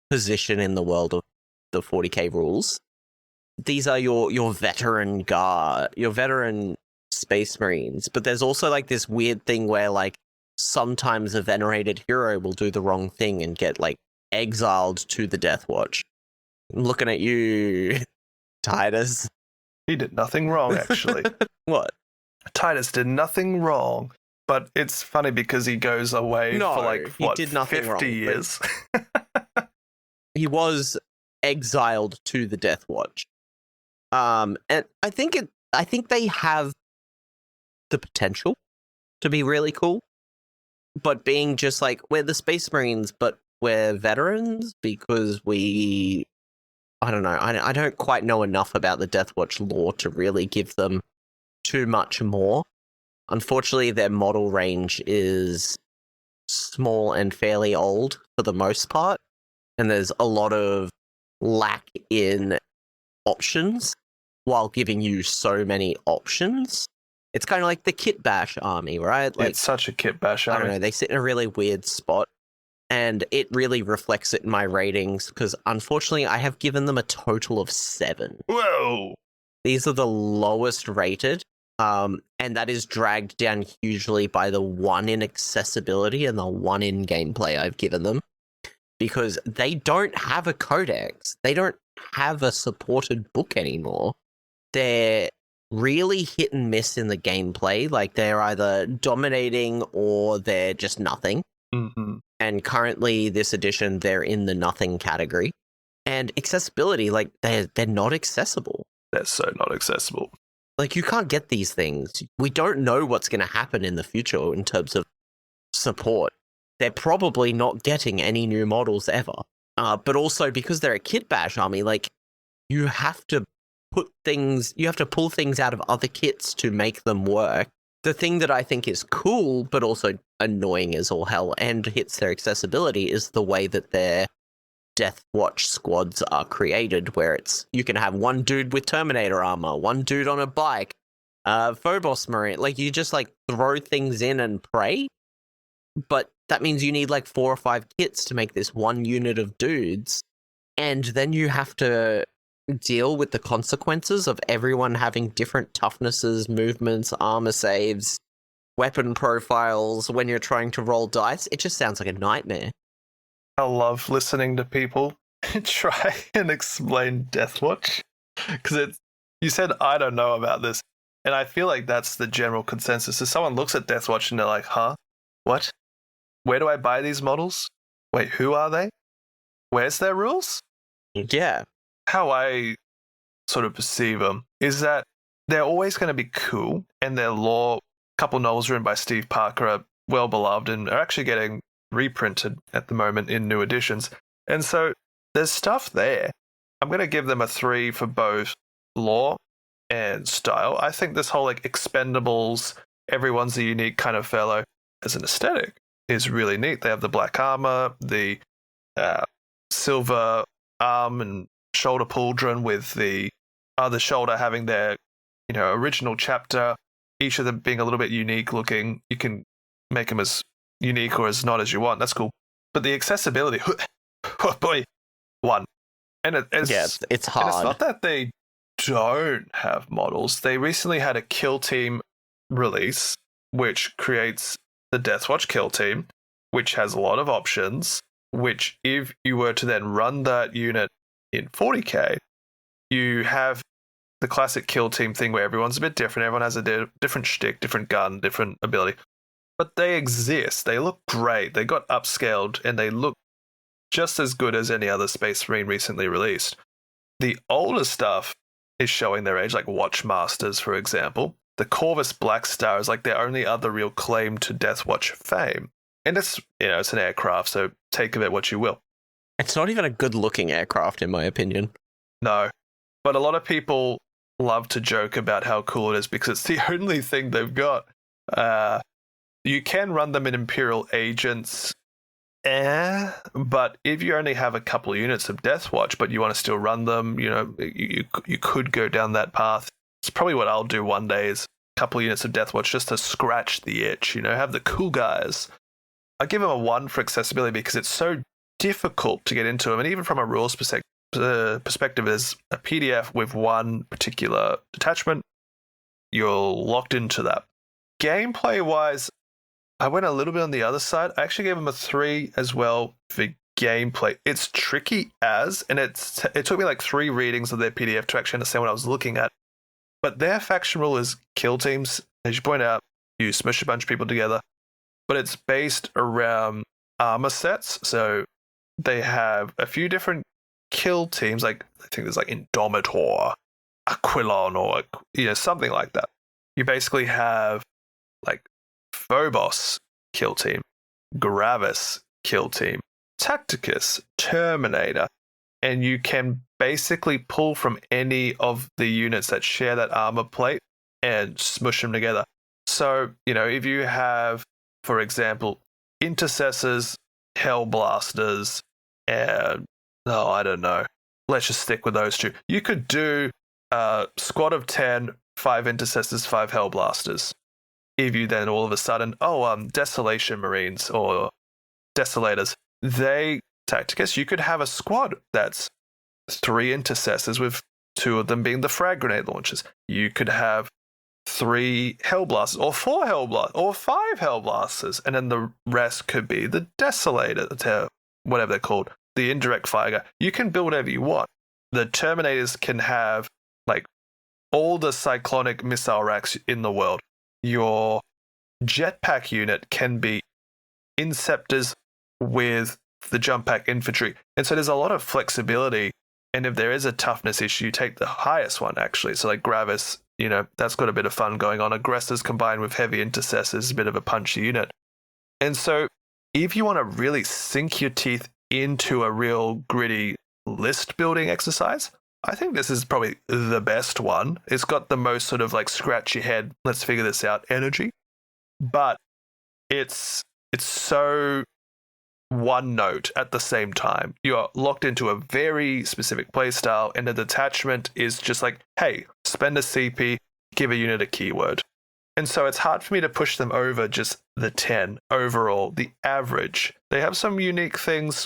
position in the world of the 40k rules. These are your veteran guard, your veteran Space Marines, but there's also like this weird thing where like sometimes a venerated hero will do the wrong thing and get like exiled to the Deathwatch. I'm looking at you, Titus. He did nothing wrong, actually. What? Titus did nothing wrong, but it's funny because he goes away for like, he did nothing 50 wrong, years? He was exiled to the Deathwatch. And I think they have the potential to be really cool, but being just like, we're the Space Marines, but we're veterans because I don't know, I don't quite know enough about the Deathwatch lore to really give them too much more. Unfortunately, their model range is small and fairly old for the most part, and there's a lot of lack in options while giving you so many options. It's kind of like the Kit Bash army, right? Like, it's such a kit bash I army. don't know, they sit in a really weird spot, and it really reflects it in my ratings because unfortunately I have given them a total of 7. Whoa! These are the lowest rated, and that is dragged down hugely by the 1 in accessibility and the 1 in gameplay I've given them, because they don't have a codex. They don't have a supported book anymore. They're really hit and miss in the gameplay. Like, they're either dominating or they're just nothing. Mm-hmm. And currently, this edition, they're in the nothing category. And accessibility, like, they're not accessible. They're so not accessible. Like, you can't get these things. We don't know what's going to happen in the future in terms of support. They're probably not getting any new models ever. But also, because they're a kit bash army, like, you have to pull things out of other kits to make them work. The thing that I think is cool, but also annoying as all hell, and hits their accessibility, is the way that their Deathwatch squads are created, where you can have one dude with Terminator armor, one dude on a bike, Phobos Marine. Like, you just like throw things in and pray, but that means you need like 4 or 5 kits to make this one unit of dudes, and then you have to deal with the consequences of everyone having different toughnesses, movements, armor saves, weapon profiles when you're trying to roll dice. It just sounds like a nightmare. I love listening to people try and explain Deathwatch, because you said I don't know about this, and I feel like that's the general consensus. If someone looks at Deathwatch and they're like, huh? What? Where do I buy these models? Wait, who are they? Where's their rules? Yeah. How I sort of perceive them is that they're always going to be cool, and their lore, a couple novels written by Steve Parker, are well beloved and are actually getting reprinted at the moment in new editions. And so there's stuff there. I'm going to give them a 3 for both lore and style. I think this whole like Expendables, everyone's a unique kind of fellow as an aesthetic is really neat. They have the black armor, the silver arm and shoulder pauldron with the other shoulder having their, original chapter, each of them being a little bit unique looking. You can make them as unique or as not as you want. That's cool. But the accessibility, oh boy, 1. And it's hard. And it's not that they don't have models. They recently had a kill team release, which creates the Deathwatch kill team, which has a lot of options, which if you were to then run that unit in 40k, you have the classic kill team thing where everyone's a bit different. Everyone has a different shtick, different gun, different ability. but they exist. They look great. They got upscaled and they look just as good as any other Space Marine recently released. The older stuff is showing their age, like Watchmasters, for example. The Corvus Black Star is like their only other real claim to Deathwatch fame. And it's, it's an aircraft, so take of it what you will. It's not even a good-looking aircraft, in my opinion. No. But a lot of people love to joke about how cool it is because it's the only thing they've got. You can run them in Imperial Agents, but if you only have a couple of units of Deathwatch, but you want to still run them, you could go down that path. It's probably what I'll do one day is a couple of units of Deathwatch just to scratch the itch, have the cool guys. I give them a 1 for accessibility because it's so difficult to get into them, and even from a rules perspective, as a PDF with one particular detachment, you're locked into that. Gameplay-wise, I went a little bit on the other side. I actually gave them a 3 as well for gameplay. It's tricky and it took me like 3 readings of their PDF to actually understand what I was looking at. But their faction rule is kill teams. As you point out, you smush a bunch of people together. But it's based around armor sets. So they have a few different kill teams. Like I think there's like Indomitor, Aquilon, or something like that. You basically have like Phobos kill team, Gravis kill team, Tacticus, Terminator, and you can basically pull from any of the units that share that armor plate and smush them together. So, if you have, for example, Intercessors, Hellblasters, and, I don't know, let's just stick with those 2. You could do a squad of 10, 5 Intercessors, 5 Hellblasters. If you then all of a sudden, Desolation Marines or Desolators, Tacticus, you could have a squad that's 3 Intercessors with 2 of them being the frag grenade launchers. You could have 3 Hellblasters or 4 Hellblasters or 5 Hellblasters, and then the rest could be the Desolator, whatever they're called, the indirect fire guy. You can build whatever you want. The Terminators can have like all the cyclonic missile racks in the world. Your jetpack unit can be Inceptors with the jump pack infantry. And so there's a lot of flexibility. And if there is a toughness issue, you take the highest one, actually. So like Gravis, that's got a bit of fun going on. Aggressors combined with heavy intercessors, a bit of a punchy unit. And so if you want to really sink your teeth into a real gritty list building exercise, I think this is probably the best one. It's got the most sort of like scratch your head, let's figure this out energy. But it's so one note at the same time. You are locked into a very specific playstyle, and the detachment is just like, hey, spend a CP, give a unit a keyword. And so it's hard for me to push them over just the 10 overall, the average. They have some unique things,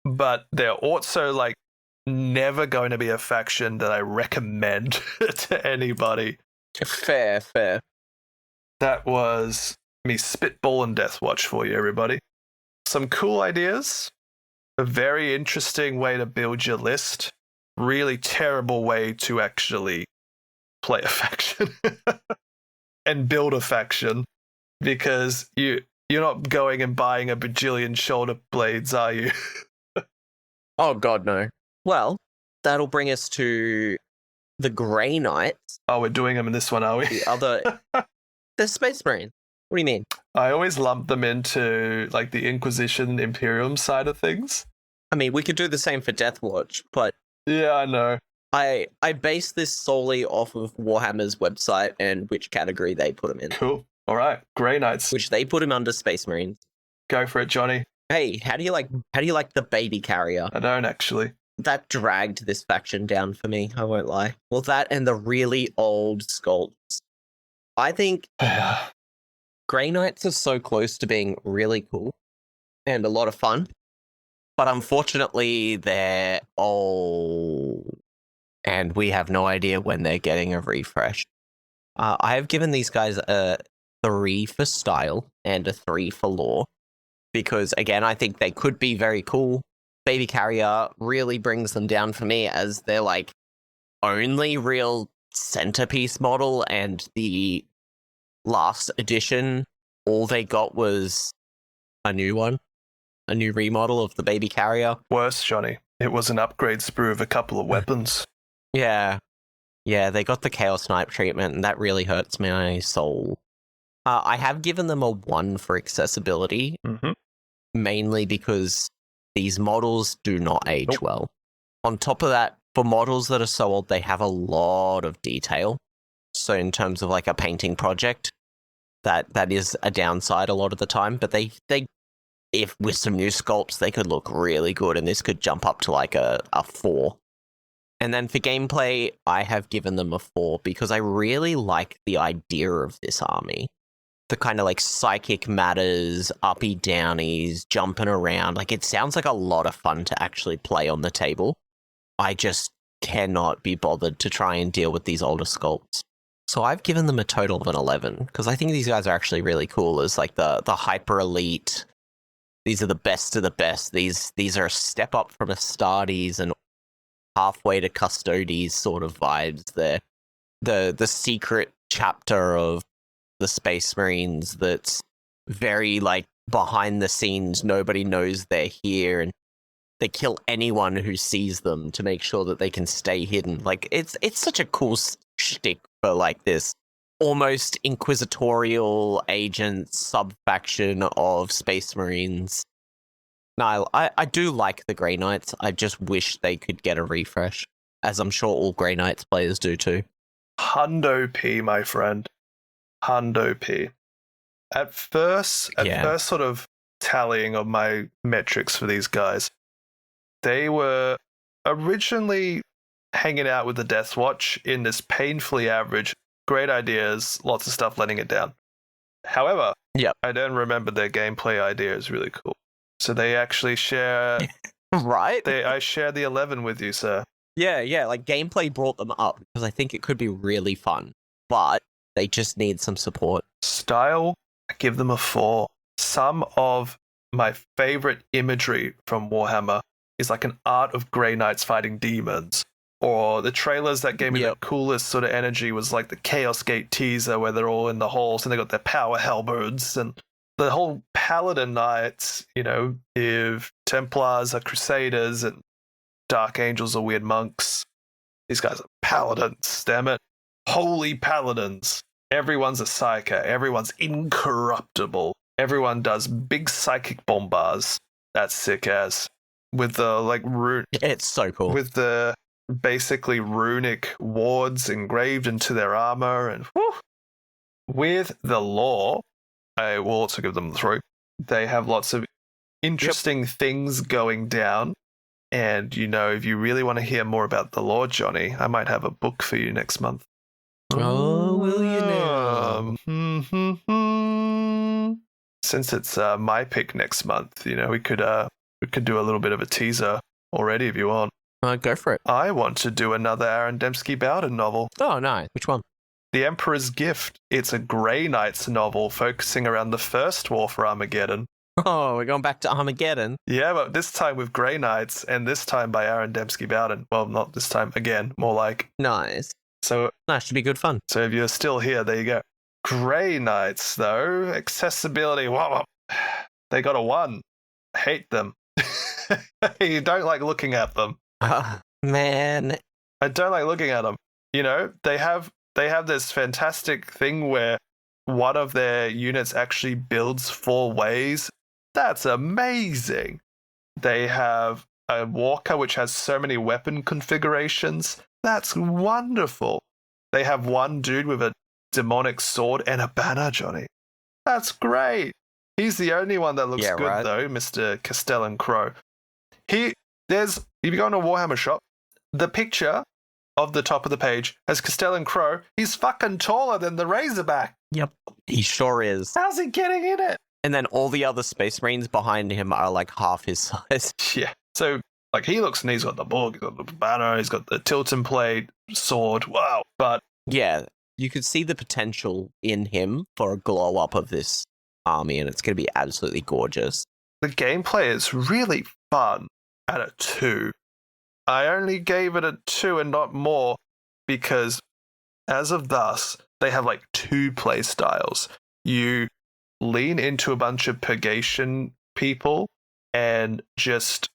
but they're also like never going to be a faction that I recommend to anybody. Fair. That was me spitballing Deathwatch for you, everybody. Some cool ideas, a very interesting way to build your list, really terrible way to actually play a faction and build a faction, because you're not going and buying a bajillion shoulder blades, are you? Oh god, no. Well, that'll bring us to the Grey Knights. Oh, we're doing them in this one, are we? The Space Marines. What do you mean? I always lump them into like the Inquisition Imperium side of things. I mean, we could do the same for Deathwatch, but yeah, I know. I base this solely off of Warhammer's website and which category they put them in. Cool. All right, Grey Knights. Which they put him under Space Marines. Go for it, Johnny. Hey, how do you like the baby carrier? I don't actually. That dragged this faction down for me, I won't lie. Well, that and the really old sculpts. I think Grey Knights are so close to being really cool and a lot of fun, but unfortunately they're old and we have no idea when they're getting a refresh. I have given these guys a 3 for style and a 3 for lore because, again, I think they could be very cool. Baby Carrier really brings them down for me as their like only real centerpiece model, and the last edition all they got was a new one, a new remodel of the baby carrier. Worse, Johnny. It was an upgrade sprue of a couple of weapons. Yeah. Yeah, they got the Chaos Knight treatment, and that really hurts my soul. I have given them a 1 for accessibility, mainly because these models do not age well. On top of that, for models that are so old, they have a lot of detail. So in terms of like a painting project, that is a downside a lot of the time. But they if with some new sculpts, they could look really good, and this could jump up to like a 4. And then for gameplay, I have given them a 4 because I really like the idea of this army. The kind of like psychic matters, uppy downies, jumping around. Like, it sounds like a lot of fun to actually play on the table. I just cannot be bothered to try and deal with these older sculpts. So I've given them a total of an 11 because I think these guys are actually really cool as like the hyper elite. These are the best of the best. These are a step up from Astartes and halfway to Custodes sort of vibes there. The secret chapter of the Space Marines that's very like behind the scenes, nobody knows they're here, and they kill anyone who sees them to make sure that they can stay hidden. Like, it's such a cool shtick for like this almost inquisitorial agent sub-faction of Space Marines. No, I do like the Grey Knights. I just wish they could get a refresh, as I'm sure all Grey Knights players do too. Hundo P, my friend. Hundo P. At first sort of tallying of my metrics for these guys, they were originally hanging out with the Deathwatch in this painfully average, great ideas, lots of stuff letting it down. However, I don't remember their gameplay idea is really cool. So they actually share... Right? I share the 11 with you, sir. Yeah, like gameplay brought them up because I think it could be really fun, but they just need some support. Style, I give them a 4. Some of my favorite imagery from Warhammer is like an art of Grey Knights fighting demons. Or the trailers that gave me the coolest sort of energy was like the Chaos Gate teaser where they're all in the halls and they got their power halberds and the whole Paladin Knights, you know, if Templars are Crusaders and Dark Angels are weird monks, these guys are Paladins, damn it. Holy Paladins. Everyone's a psyker. Everyone's incorruptible. Everyone does big psychic bombars. That's sick as. With the, like, rune. It's so cool. With the basically runic wards engraved into their armor. And with the lore, I will also give them 3. They have lots of interesting things going down. And, you know, if you really want to hear more about the lore, Johnny, I might have a book for you next month. Oh, will you now? Since it's my pick next month, you know, we could do a little bit of a teaser already if you want. Go for it. I want to do another Aaron Dembski-Bowden novel. Oh, nice. Which one? The Emperor's Gift. It's a Grey Knights novel focusing around the First War for Armageddon. Oh, we're going back to Armageddon. Yeah, but this time with Grey Knights, and this time by Aaron Dembski-Bowden. Well, not this time again, more like. Nice. So that should be good fun. So if you're still here, there you go. Grey Knights, though, accessibility. Wow, they got a 1. Hate them. You don't like looking at them. Man, I don't like looking at them. You know, they have this fantastic thing where one of their units actually builds 4 ways. That's amazing. They have a walker which has so many weapon configurations. That's wonderful. They have one dude with a demonic sword and a banner, Johnny. That's great. He's the only one that looks good, though, Mr. Castellan Crow. If you go into a Warhammer shop, the picture of the top of the page has Castellan Crow. He's fucking taller than the Razorback. Yep, he sure is. How's he getting in it? And then all the other Space Marines behind him are like half his size. Yeah. So, like, he looks and he's got the book, he's got the banner, he's got the tilt and blade sword. Wow. But yeah, you could see the potential in him for a glow up of this army, and it's going to be absolutely gorgeous. The gameplay is really fun at a 2. I only gave it a 2 and not more because as of thus, they have like 2 play styles. You lean into a bunch of purgation people and just,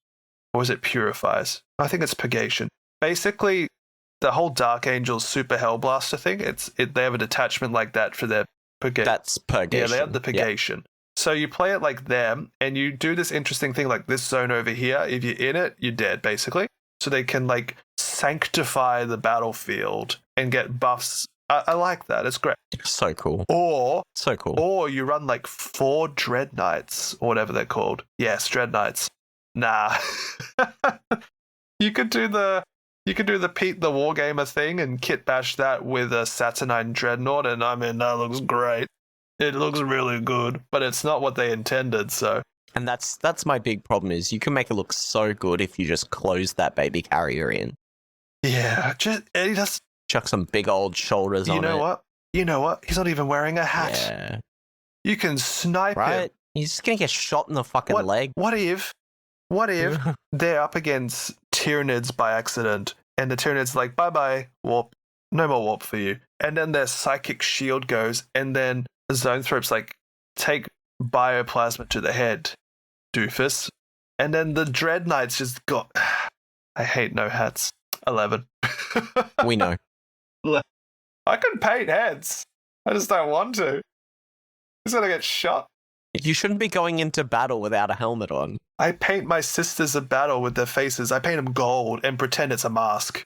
or was it purifiers? I think it's purgation. Basically, the whole Dark Angels Super Hellblaster thing, they have a detachment like that for their purgation. That's purgation. Yeah, they have the purgation. So you play it like them, and you do this interesting thing like this zone over here. If you're in it, you're dead, basically. So they can like sanctify the battlefield and get buffs. I like that. It's great. So cool. Or you run like 4 Dread Knights, or whatever they're called. Yes, Dread Knights. Nah. You could do the Pete the Wargamer thing and kit bash that with a Saturnine Dreadnought, and I mean, that looks great. It looks really good, but it's not what they intended, so. And that's my big problem is you can make it look so good if you just close that baby carrier in. Yeah, he just chuck some big old shoulders on it. You know what? He's not even wearing a hat. Yeah. You can snipe him. He's just gonna get shot in the fucking leg. What if they're up against Tyranids by accident, and the Tyranid's like, bye-bye, warp. No more warp for you. And then their psychic shield goes, and then Zoanthrope's like, take bioplasma to the head, doofus. And then the Dread Knights just got... I hate no hats. 11. We know. I can paint heads. I just don't want to. He's gonna get shot. You shouldn't be going into battle without a helmet on. I paint my sisters of battle with their faces. I paint them gold and pretend it's a mask.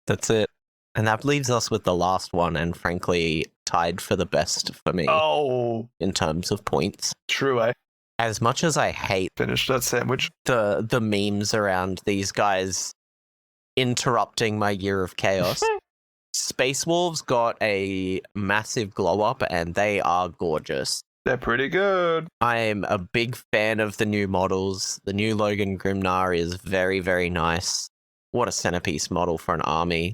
That's it. And that leaves us with the last one, and frankly, tied for the best for me. Oh. In terms of points. True, eh? As much as I hate... Finish that sandwich. The memes around these guys interrupting my year of chaos. Space Wolves got a massive glow up, and they are gorgeous. They're pretty good. I'm a big fan of the new models. The new Logan Grimnar is very, very nice. What a centerpiece model for an army.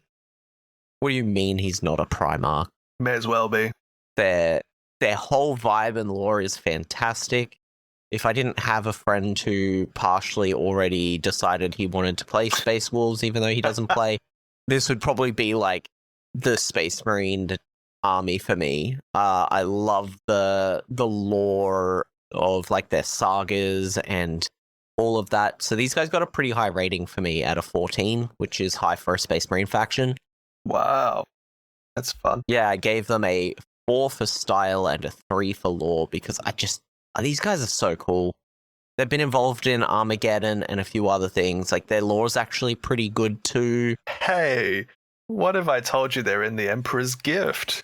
What do you mean he's not a Primarch? May as well be. Their whole vibe and lore is fantastic. If I didn't have a friend who partially already decided he wanted to play Space Wolves, even though he doesn't play, this would probably be like the Space Marine army for me. I love the lore of like their sagas and all of that. So these guys got a pretty high rating for me out of 14, which is high for a Space Marine faction. Wow. That's fun. Yeah, I gave them a 4 for style and a 3 for lore because these guys are so cool. They've been involved in Armageddon and a few other things. Like, their lore is actually pretty good too. Hey, what if I told you they're in the Emperor's Gift?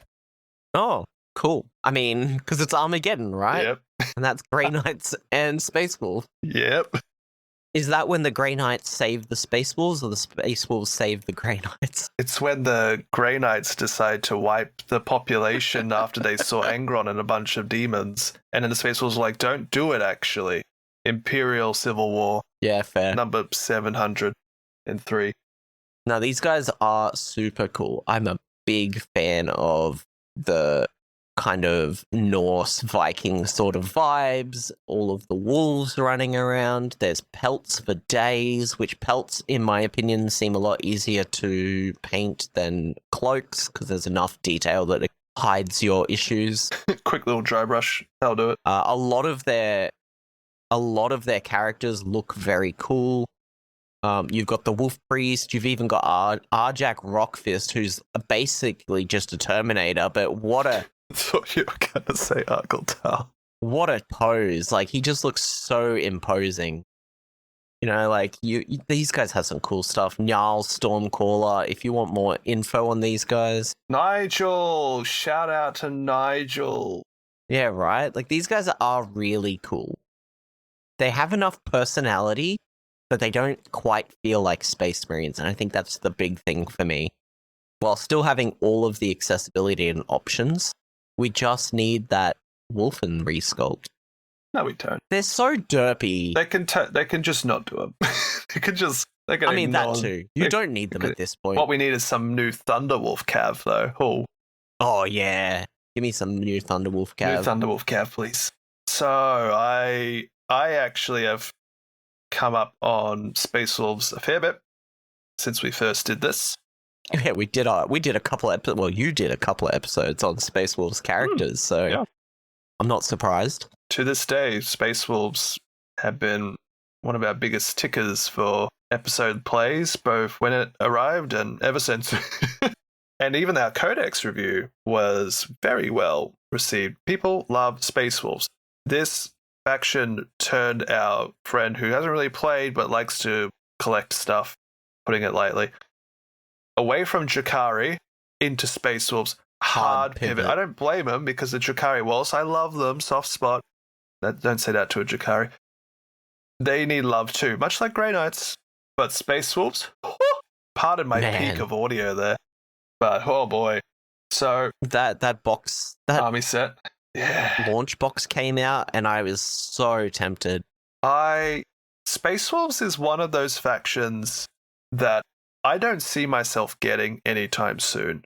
Oh, cool. I mean, because it's Armageddon, right? Yep. And that's Grey Knights and Space Wolves. Yep. Is that when the Grey Knights save the Space Wolves, or the Space Wolves save the Grey Knights? It's when the Grey Knights decide to wipe the population after they saw Angron and a bunch of demons. And then the Space Wolves are like, don't do it, actually. Imperial Civil War. Yeah, fair. Number 703. Now, these guys are super cool. I'm a big fan of the kind of Norse Viking sort of vibes, all of the wolves running around. There's pelts for days, which pelts, in my opinion, seem a lot easier to paint than cloaks because there's enough detail that it hides your issues. Quick little dry brush, that'll do it. A lot of their characters look very cool. You've got the Wolf Priest, you've even got Arjak Rockfist, who's basically just a Terminator, but what a... I thought you were going to say Argyltal. What a pose. Like, he just looks so imposing. You know, like, these guys have some cool stuff. Njal Stormcaller, if you want more info on these guys. Nigel! Shout out to Nigel. Yeah, right? Like, these guys are really cool. They have enough personality, but they don't quite feel like Space Marines, and I think that's the big thing for me. While still having all of the accessibility and options, we just need that Wolfen resculpt. No, we don't. They're so derpy. They can just not do them. They can I mean, that too. You don't need them at this point. What we need is some new Thunderwolf cav, though. Oh, yeah. Give me some new Thunderwolf cav. New Thunderwolf cav, please. So, I actually have come up on Space Wolves a fair bit since we first did this. Yeah, we did a couple of episodes. Well, you did a couple of episodes on Space Wolves characters, so yeah. I'm not surprised. To this day, Space Wolves have been one of our biggest tickers for episode plays, both when it arrived and ever since. And even our Codex review was very well received. People love Space Wolves. This faction turned our friend who hasn't really played but likes to collect stuff, putting it lightly, away from Drakari into Space Wolves. Hard pivot. I don't blame him because the Drakari walls, I love them, soft spot. Don't say that to a Drakari. They need love too, much like Grey Knights. But Space Wolves, pardon my peak of audio there, but oh boy. So that box, that army set, launch box came out, and I was so tempted. Space Wolves is one of those factions that I don't see myself getting anytime soon.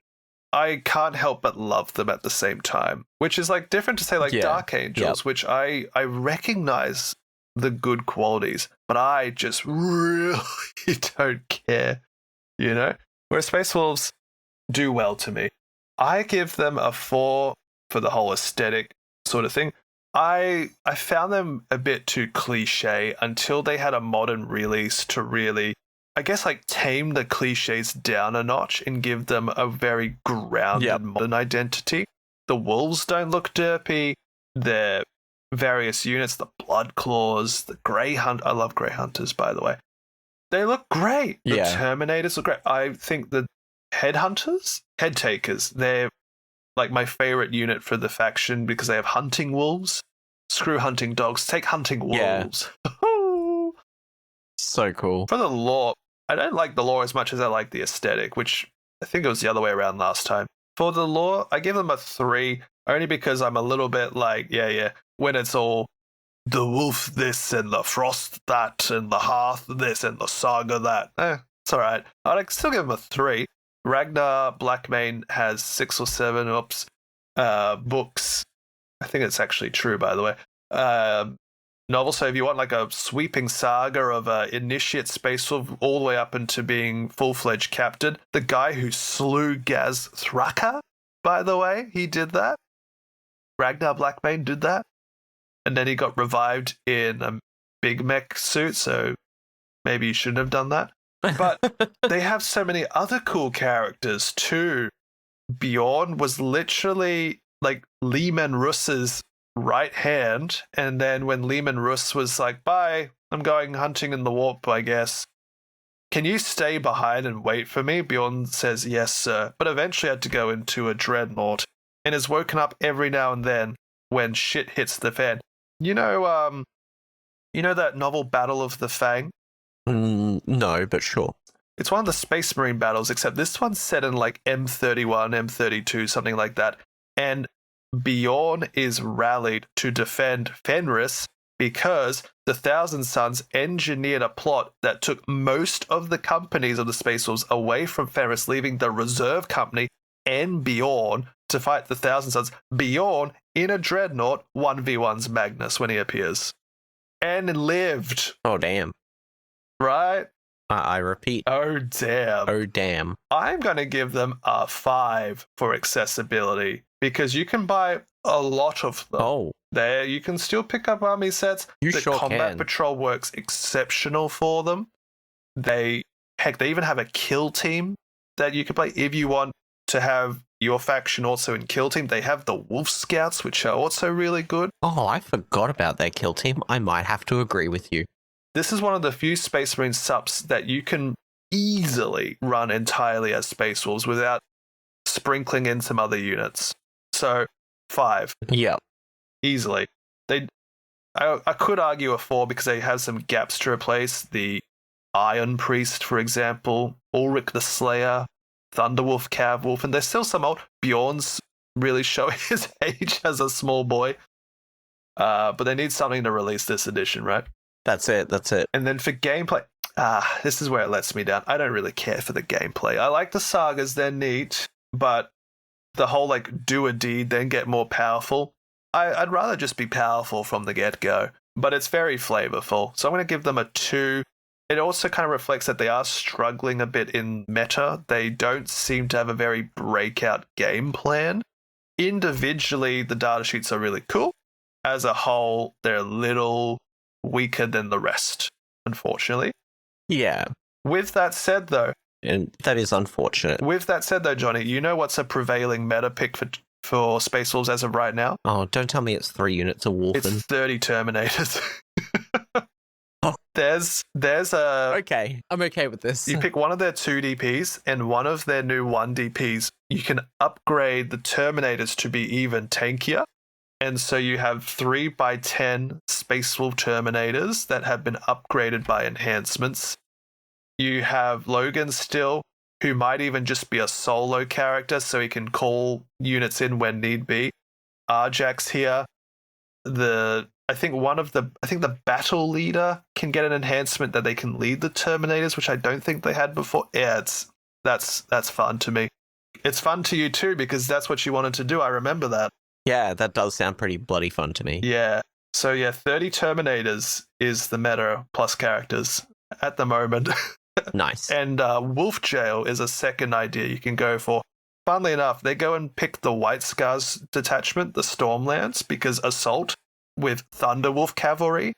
I can't help but love them at the same time, which is like different to say like Dark Angels, which I recognize the good qualities, but I just really don't care, you know? Whereas Space Wolves do well to me. I give them a 4 for the whole aesthetic sort of thing. I found them a bit too cliche until they had a modern release to really, I guess, like tame the cliches down a notch and give them a very grounded modern identity. The wolves don't look derpy. Their various units, the Blood Claws, the Grey Hunt. I love Grey Hunters, by the way. They look great. The Terminators look great. I think the Headhunters, Head Takers, they're like my favorite unit for the faction because they have hunting wolves. Screw hunting dogs. Take hunting wolves. Yeah. So cool. For the lore, I don't like the lore as much as I like the aesthetic, which I think it was the other way around last time. For the lore, I give them a 3, only because I'm a little bit like, when it's all the wolf this and the frost that and the hearth this and the saga that. It's all right. I'd still give them a 3. Ragnar Blackmane has 6 or 7 books. I think it's actually true, by the way. Novel. So if you want like a sweeping saga of initiate Space Wolf all the way up into being full-fledged captain, the guy who slew Gaz Thraka, by the way, he did that. Ragnar Blackmane did that. And then he got revived in a big mech suit, so maybe he shouldn't have done that. But they have so many other cool characters too. Bjorn was literally like Lehman Russ's right hand, and then when Lehman Russ was like, bye, I'm going hunting in the warp, I guess. Can you stay behind and wait for me? Bjorn says, yes, sir, but eventually had to go into a dreadnought and is woken up every now and then when shit hits the fan. You know that novel Battle of the Fang? No, but sure. It's one of the Space Marine battles, except this one's set in like M31, M32, something like that. And Bjorn is rallied to defend Fenris because the Thousand Sons engineered a plot that took most of the companies of the Space Wolves away from Fenris, leaving the reserve company and Bjorn to fight the Thousand Sons. Bjorn, in a dreadnought, 1v1s Magnus when he appears. And lived. Oh, damn. Right? I repeat. Oh, damn. Oh, damn. I'm going to give them a 5 for accessibility because you can buy a lot of them. Oh. There, you can still pick up army sets. The sure Combat can. Patrol works exceptional for them. They even have a kill team that you can play if you want to have your faction also in kill team. They have the Wolf Scouts, which are also really good. Oh, I forgot about their kill team. I might have to agree with you. This is one of the few Space Marine subs that you can easily run entirely as Space Wolves without sprinkling in some other units. So, 5. Yeah. Easily. I could argue a 4 because they have some gaps to replace. The Iron Priest, for example, Ulrich the Slayer, Thunderwolf, Cavwolf, and there's still some old. Bjorn's really showing his age as a small boy. But they need something to release this edition, right? That's it. And then for gameplay, this is where it lets me down. I don't really care for the gameplay. I like the sagas, they're neat, but the whole like do a deed, then get more powerful. I'd rather just be powerful from the get-go, but it's very flavorful. So I'm going to give them a 2. It also kind of reflects that they are struggling a bit in meta. They don't seem to have a very breakout game plan. Individually, the data sheets are really cool. as a whole, they're a little weaker than the rest, unfortunately. Yeah. With that said, though, And that is unfortunate. Johnny, you know what's a prevailing meta pick for Space Wolves as of right now? Oh, don't tell me it's 3 units of Wolfen. It's 30 Terminators. Oh. There's a... Okay, I'm okay with this. You pick one of their 2 DPs and one of their new 1 DPs. You can upgrade the Terminators to be even tankier. And so you have 3x10 Space Wolf Terminators that have been upgraded by enhancements. You have Logan still, who might even just be a solo character, so he can call units in when need be. Arjax here. I think the battle leader can get an enhancement that they can lead the Terminators, which I don't think they had before. Yeah, that's fun to me. It's fun to you too, because that's what you wanted to do. I remember that. Yeah, that does sound pretty bloody fun to me. Yeah. So yeah, 30 Terminators is the meta plus characters at the moment. Nice. And Wolf Jail is a second idea you can go for. Funnily enough, they go and pick the White Scars detachment, the Stormlance, because Assault with Thunderwolf Cavalry,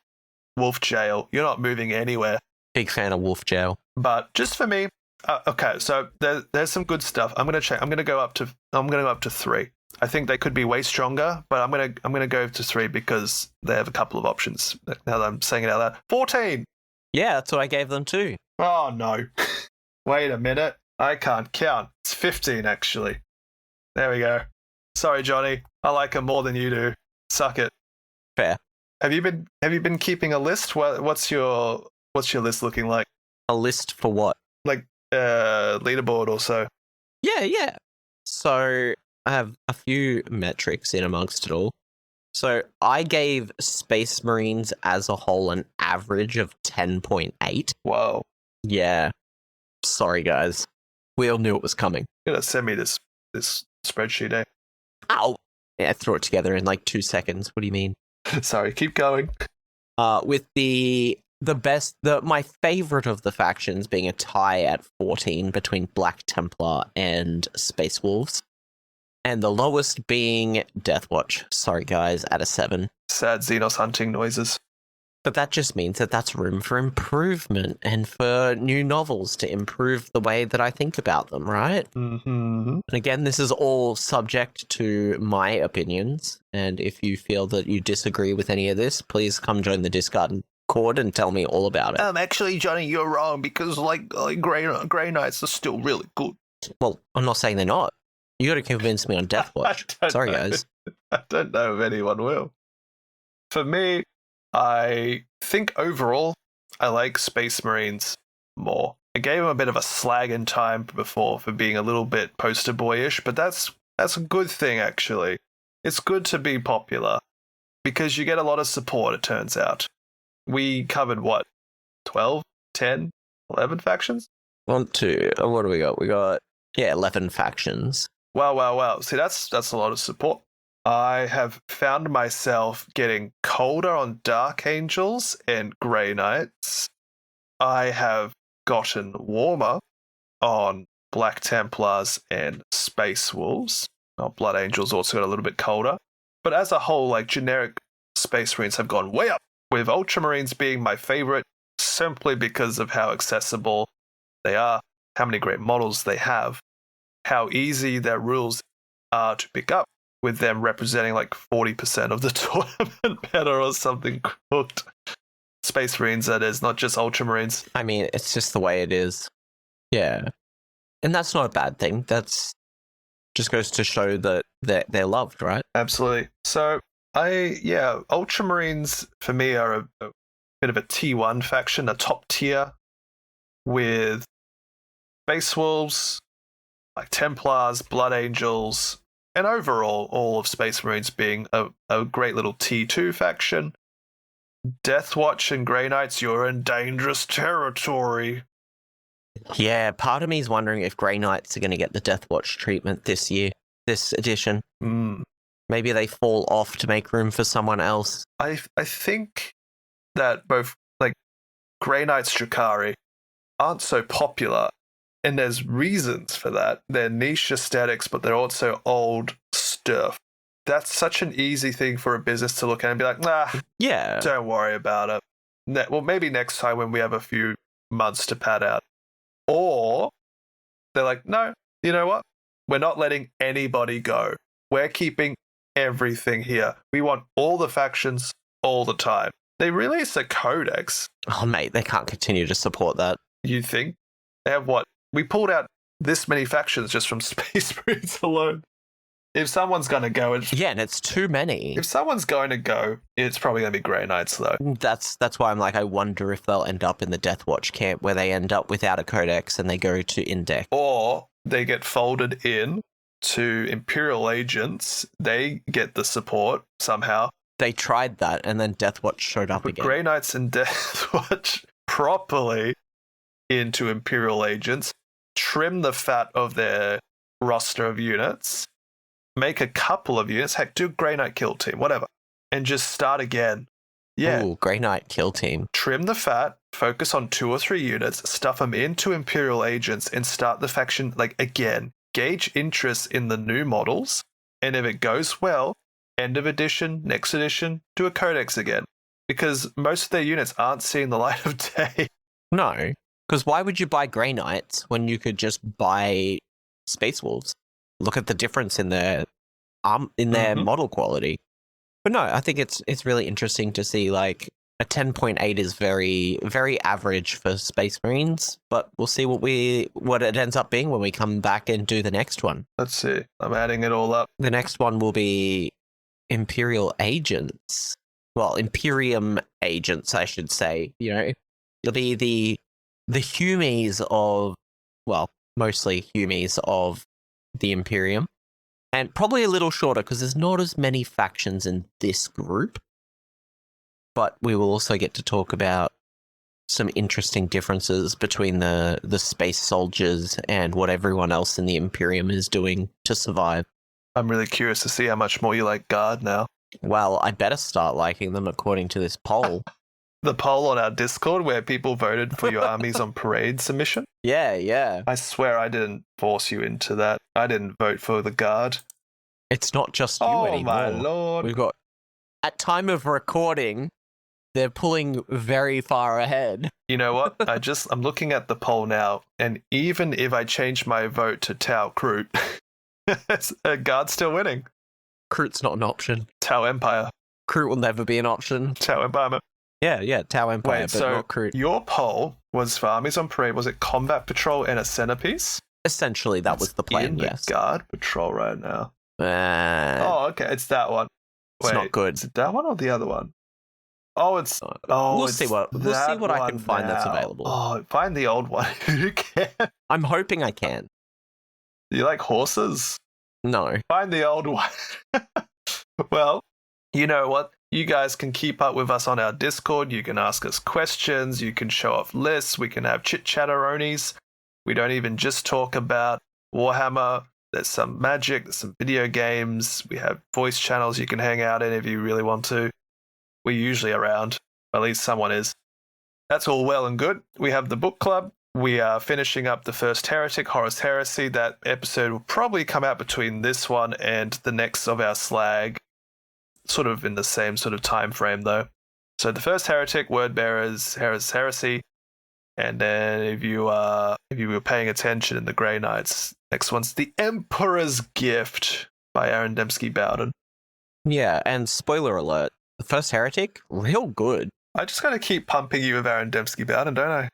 Wolf Jail, you're not moving anywhere. Big fan of Wolf Jail. But just for me, okay, so there's some good stuff. I'm gonna go up to 3. I think they could be way stronger, but I'm gonna go to 3 because they have a couple of options. Now that I'm saying it out loud, 14. Yeah, that's what I gave them too. Oh no! Wait a minute, I can't count. It's 15 actually. There we go. Sorry, Johnny. I like them more than you do. Suck it. Fair. Have you been keeping a list? What's your list looking like? A list for what? Like leaderboard or so? Yeah. So I have a few metrics in amongst it all. So I gave Space Marines as a whole an average of 10.8. Whoa. Yeah. Sorry, guys. We all knew it was coming. You're gonna send me this spreadsheet, eh? Ow! Yeah, I threw it together in like 2 seconds. What do you mean? Sorry, keep going. With my favorite of the factions being a tie at 14 between Black Templar and Space Wolves. And the lowest being Deathwatch. Sorry, guys, at a 7. Sad Xenos hunting noises. But that just means that that's room for improvement and for new novels to improve the way that I think about them, right? Mm-hmm. And again, this is all subject to my opinions. And if you feel that you disagree with any of this, please come join the Discord and tell me all about it. Actually, Johnny, you're wrong because like Grey Knights are still really good. Well, I'm not saying they're not. You got to convince me on Deathwatch. Sorry, guys. I don't know if anyone will. For me, I think overall, I like Space Marines more. I gave them a bit of a slag in time before for being a little bit poster boyish, but that's a good thing, actually. It's good to be popular because you get a lot of support, it turns out. We covered, 12, 10, 11 factions? 1, 2, what do we got? We got, 11 factions. Wow. See, that's a lot of support. I have found myself getting colder on Dark Angels and Grey Knights. I have gotten warmer on Black Templars and Space Wolves. Blood Angels also got a little bit colder. But as a whole, like generic Space Marines have gone way up, with Ultramarines being my favorite simply because of how accessible they are, how many great models they have, how easy their rules are to pick up, with them representing like 40% of the tournament meta or something cooked. Space Marines, that is, not just Ultramarines. I mean, it's just the way it is. Yeah. And that's not a bad thing. That's just goes to show that they're loved, right? Absolutely. So, Ultramarines for me are a bit of a T1 faction, a top tier, with Space Wolves, like Templars, Blood Angels, and overall, all of Space Marines being a great little T2 faction. Deathwatch and Grey Knights, you're in dangerous territory. Yeah, part of me is wondering if Grey Knights are going to get the Deathwatch treatment this edition. Maybe they fall off to make room for someone else. I think that both like Grey Knights Drakari aren't so popular. And there's reasons for that. They're niche aesthetics, but they're also old stuff. that's such an easy thing for a business to look at and be like, nah, Yeah. don't worry about it. Well, maybe next time when we have a few months to pad out. Or they're like, no, you know what? We're not letting anybody go. We're keeping everything here. We want all the factions all the time. They release a codex. Oh, mate, they can't continue to support that. You think? They have what? We pulled out this many factions just from Space Marines alone. If someone's going to go... Yeah, and it's too many. If someone's going to go, it's probably going to be Grey Knights, though. That's why I'm like, I wonder if they'll end up in the Deathwatch camp where they end up without a codex and they go to Index. Or they get folded in to Imperial agents. They get the support somehow. They tried that, and then Deathwatch showed up again. Grey Knights and Deathwatch properly into Imperial agents, trim the fat of their roster of units, make a couple of units, heck, do Grey Knight kill team, whatever, and just start again. Yeah. Ooh, Grey Knight kill team. Trim the fat, focus on 2 or 3 units, stuff them into Imperial agents, and start the faction, like, again. Gauge interest in the new models, and if it goes well, end of edition, next edition, do a codex again. Because most of their units aren't seeing the light of day. No, because why would you buy Grey Knights when you could just buy Space Wolves? Look at the difference in their model quality. But no, I think it's really interesting to see, like, a 10.8 is very, very average for Space Marines, but we'll see what it ends up being when we come back and do the next one. Let's see. I'm adding it all up. The next one will be Imperial Agents. Well, Imperium Agents, I should say. You know, it'll be the Humies of, well, mostly Humies of the Imperium. And probably a little shorter because there's not as many factions in this group. But we will also get to talk about some interesting differences between the space soldiers and what everyone else in the Imperium is doing to survive. I'm really curious to see how much more you like Guard now. Well, I better start liking them according to this poll. The poll on our Discord where people voted for your armies on parade submission? Yeah. I swear I didn't force you into that. I didn't vote for the Guard. It's not just you anymore. Oh my lord. We've got, at time of recording, they're pulling very far ahead. You know what? I'm looking at the poll now, and even if I change my vote to Tau Kroot, Guard's still winning. Kroot's not an option. Tau Empire. Kroot will never be an option. Tau Empire. Yeah, Tau Empire, Wait, but so not Kroot. Your poll was for armies on parade. Was it combat patrol and a centerpiece? Essentially, that was the plan, yes. Guard patrol right now. Oh, okay. It's that one. It's not good. Is it that one or the other one? Oh, it's... we'll see what I can find that's available. Oh, find the old one. You can. I'm hoping I can. Do you like horses? No. Find the old one. Well, you know what? You guys can keep up with us on our Discord. You can ask us questions. You can show off lists. We can have chit-chatteronies. We don't even just talk about Warhammer. There's some Magic. There's some video games. We have voice channels you can hang out in if you really want to. We're usually around. At least someone is. That's all well and good. We have the book club. We are finishing up the first Heretic, Horus Heresy. That episode will probably come out between this one and the next of our S.L.A.G. Sort of in the same sort of time frame, though. So the first Heretic, Word Bearers, Horus Heresy. And then if you were paying attention in the Grey Knights, next one's The Emperor's Gift by Aaron Dembski-Bowden. Yeah, and spoiler alert, the first Heretic, real good. I just gotta keep pumping you with Aaron Dembski-Bowden, don't I?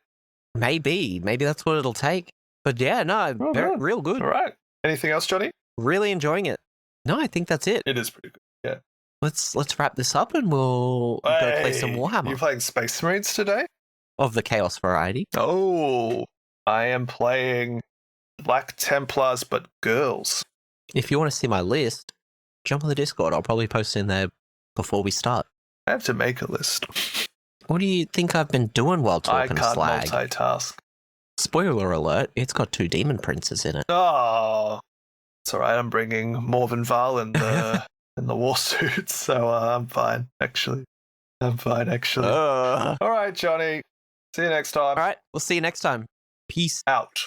Maybe that's what it'll take. But yeah, no, real good. All right. Anything else, Johnny? Really enjoying it. No, I think that's it. It is pretty good. Yeah. Let's wrap this up and we'll go play some Warhammer. You playing Space Marines today? Of the Chaos variety. Oh, I am playing Black Templars, but girls. If you want to see my list, jump on the Discord. I'll probably post in there before we start. I have to make a list. What do you think I've been doing while talking to S.L.A.G? I can't multitask. Spoiler alert, it's got 2 demon princes in it. Oh, it's all right. I'm bringing Morven Val in the war suits, so I'm fine, actually. All right, Johnny. See you next time. All right, we'll see you next time. Peace out.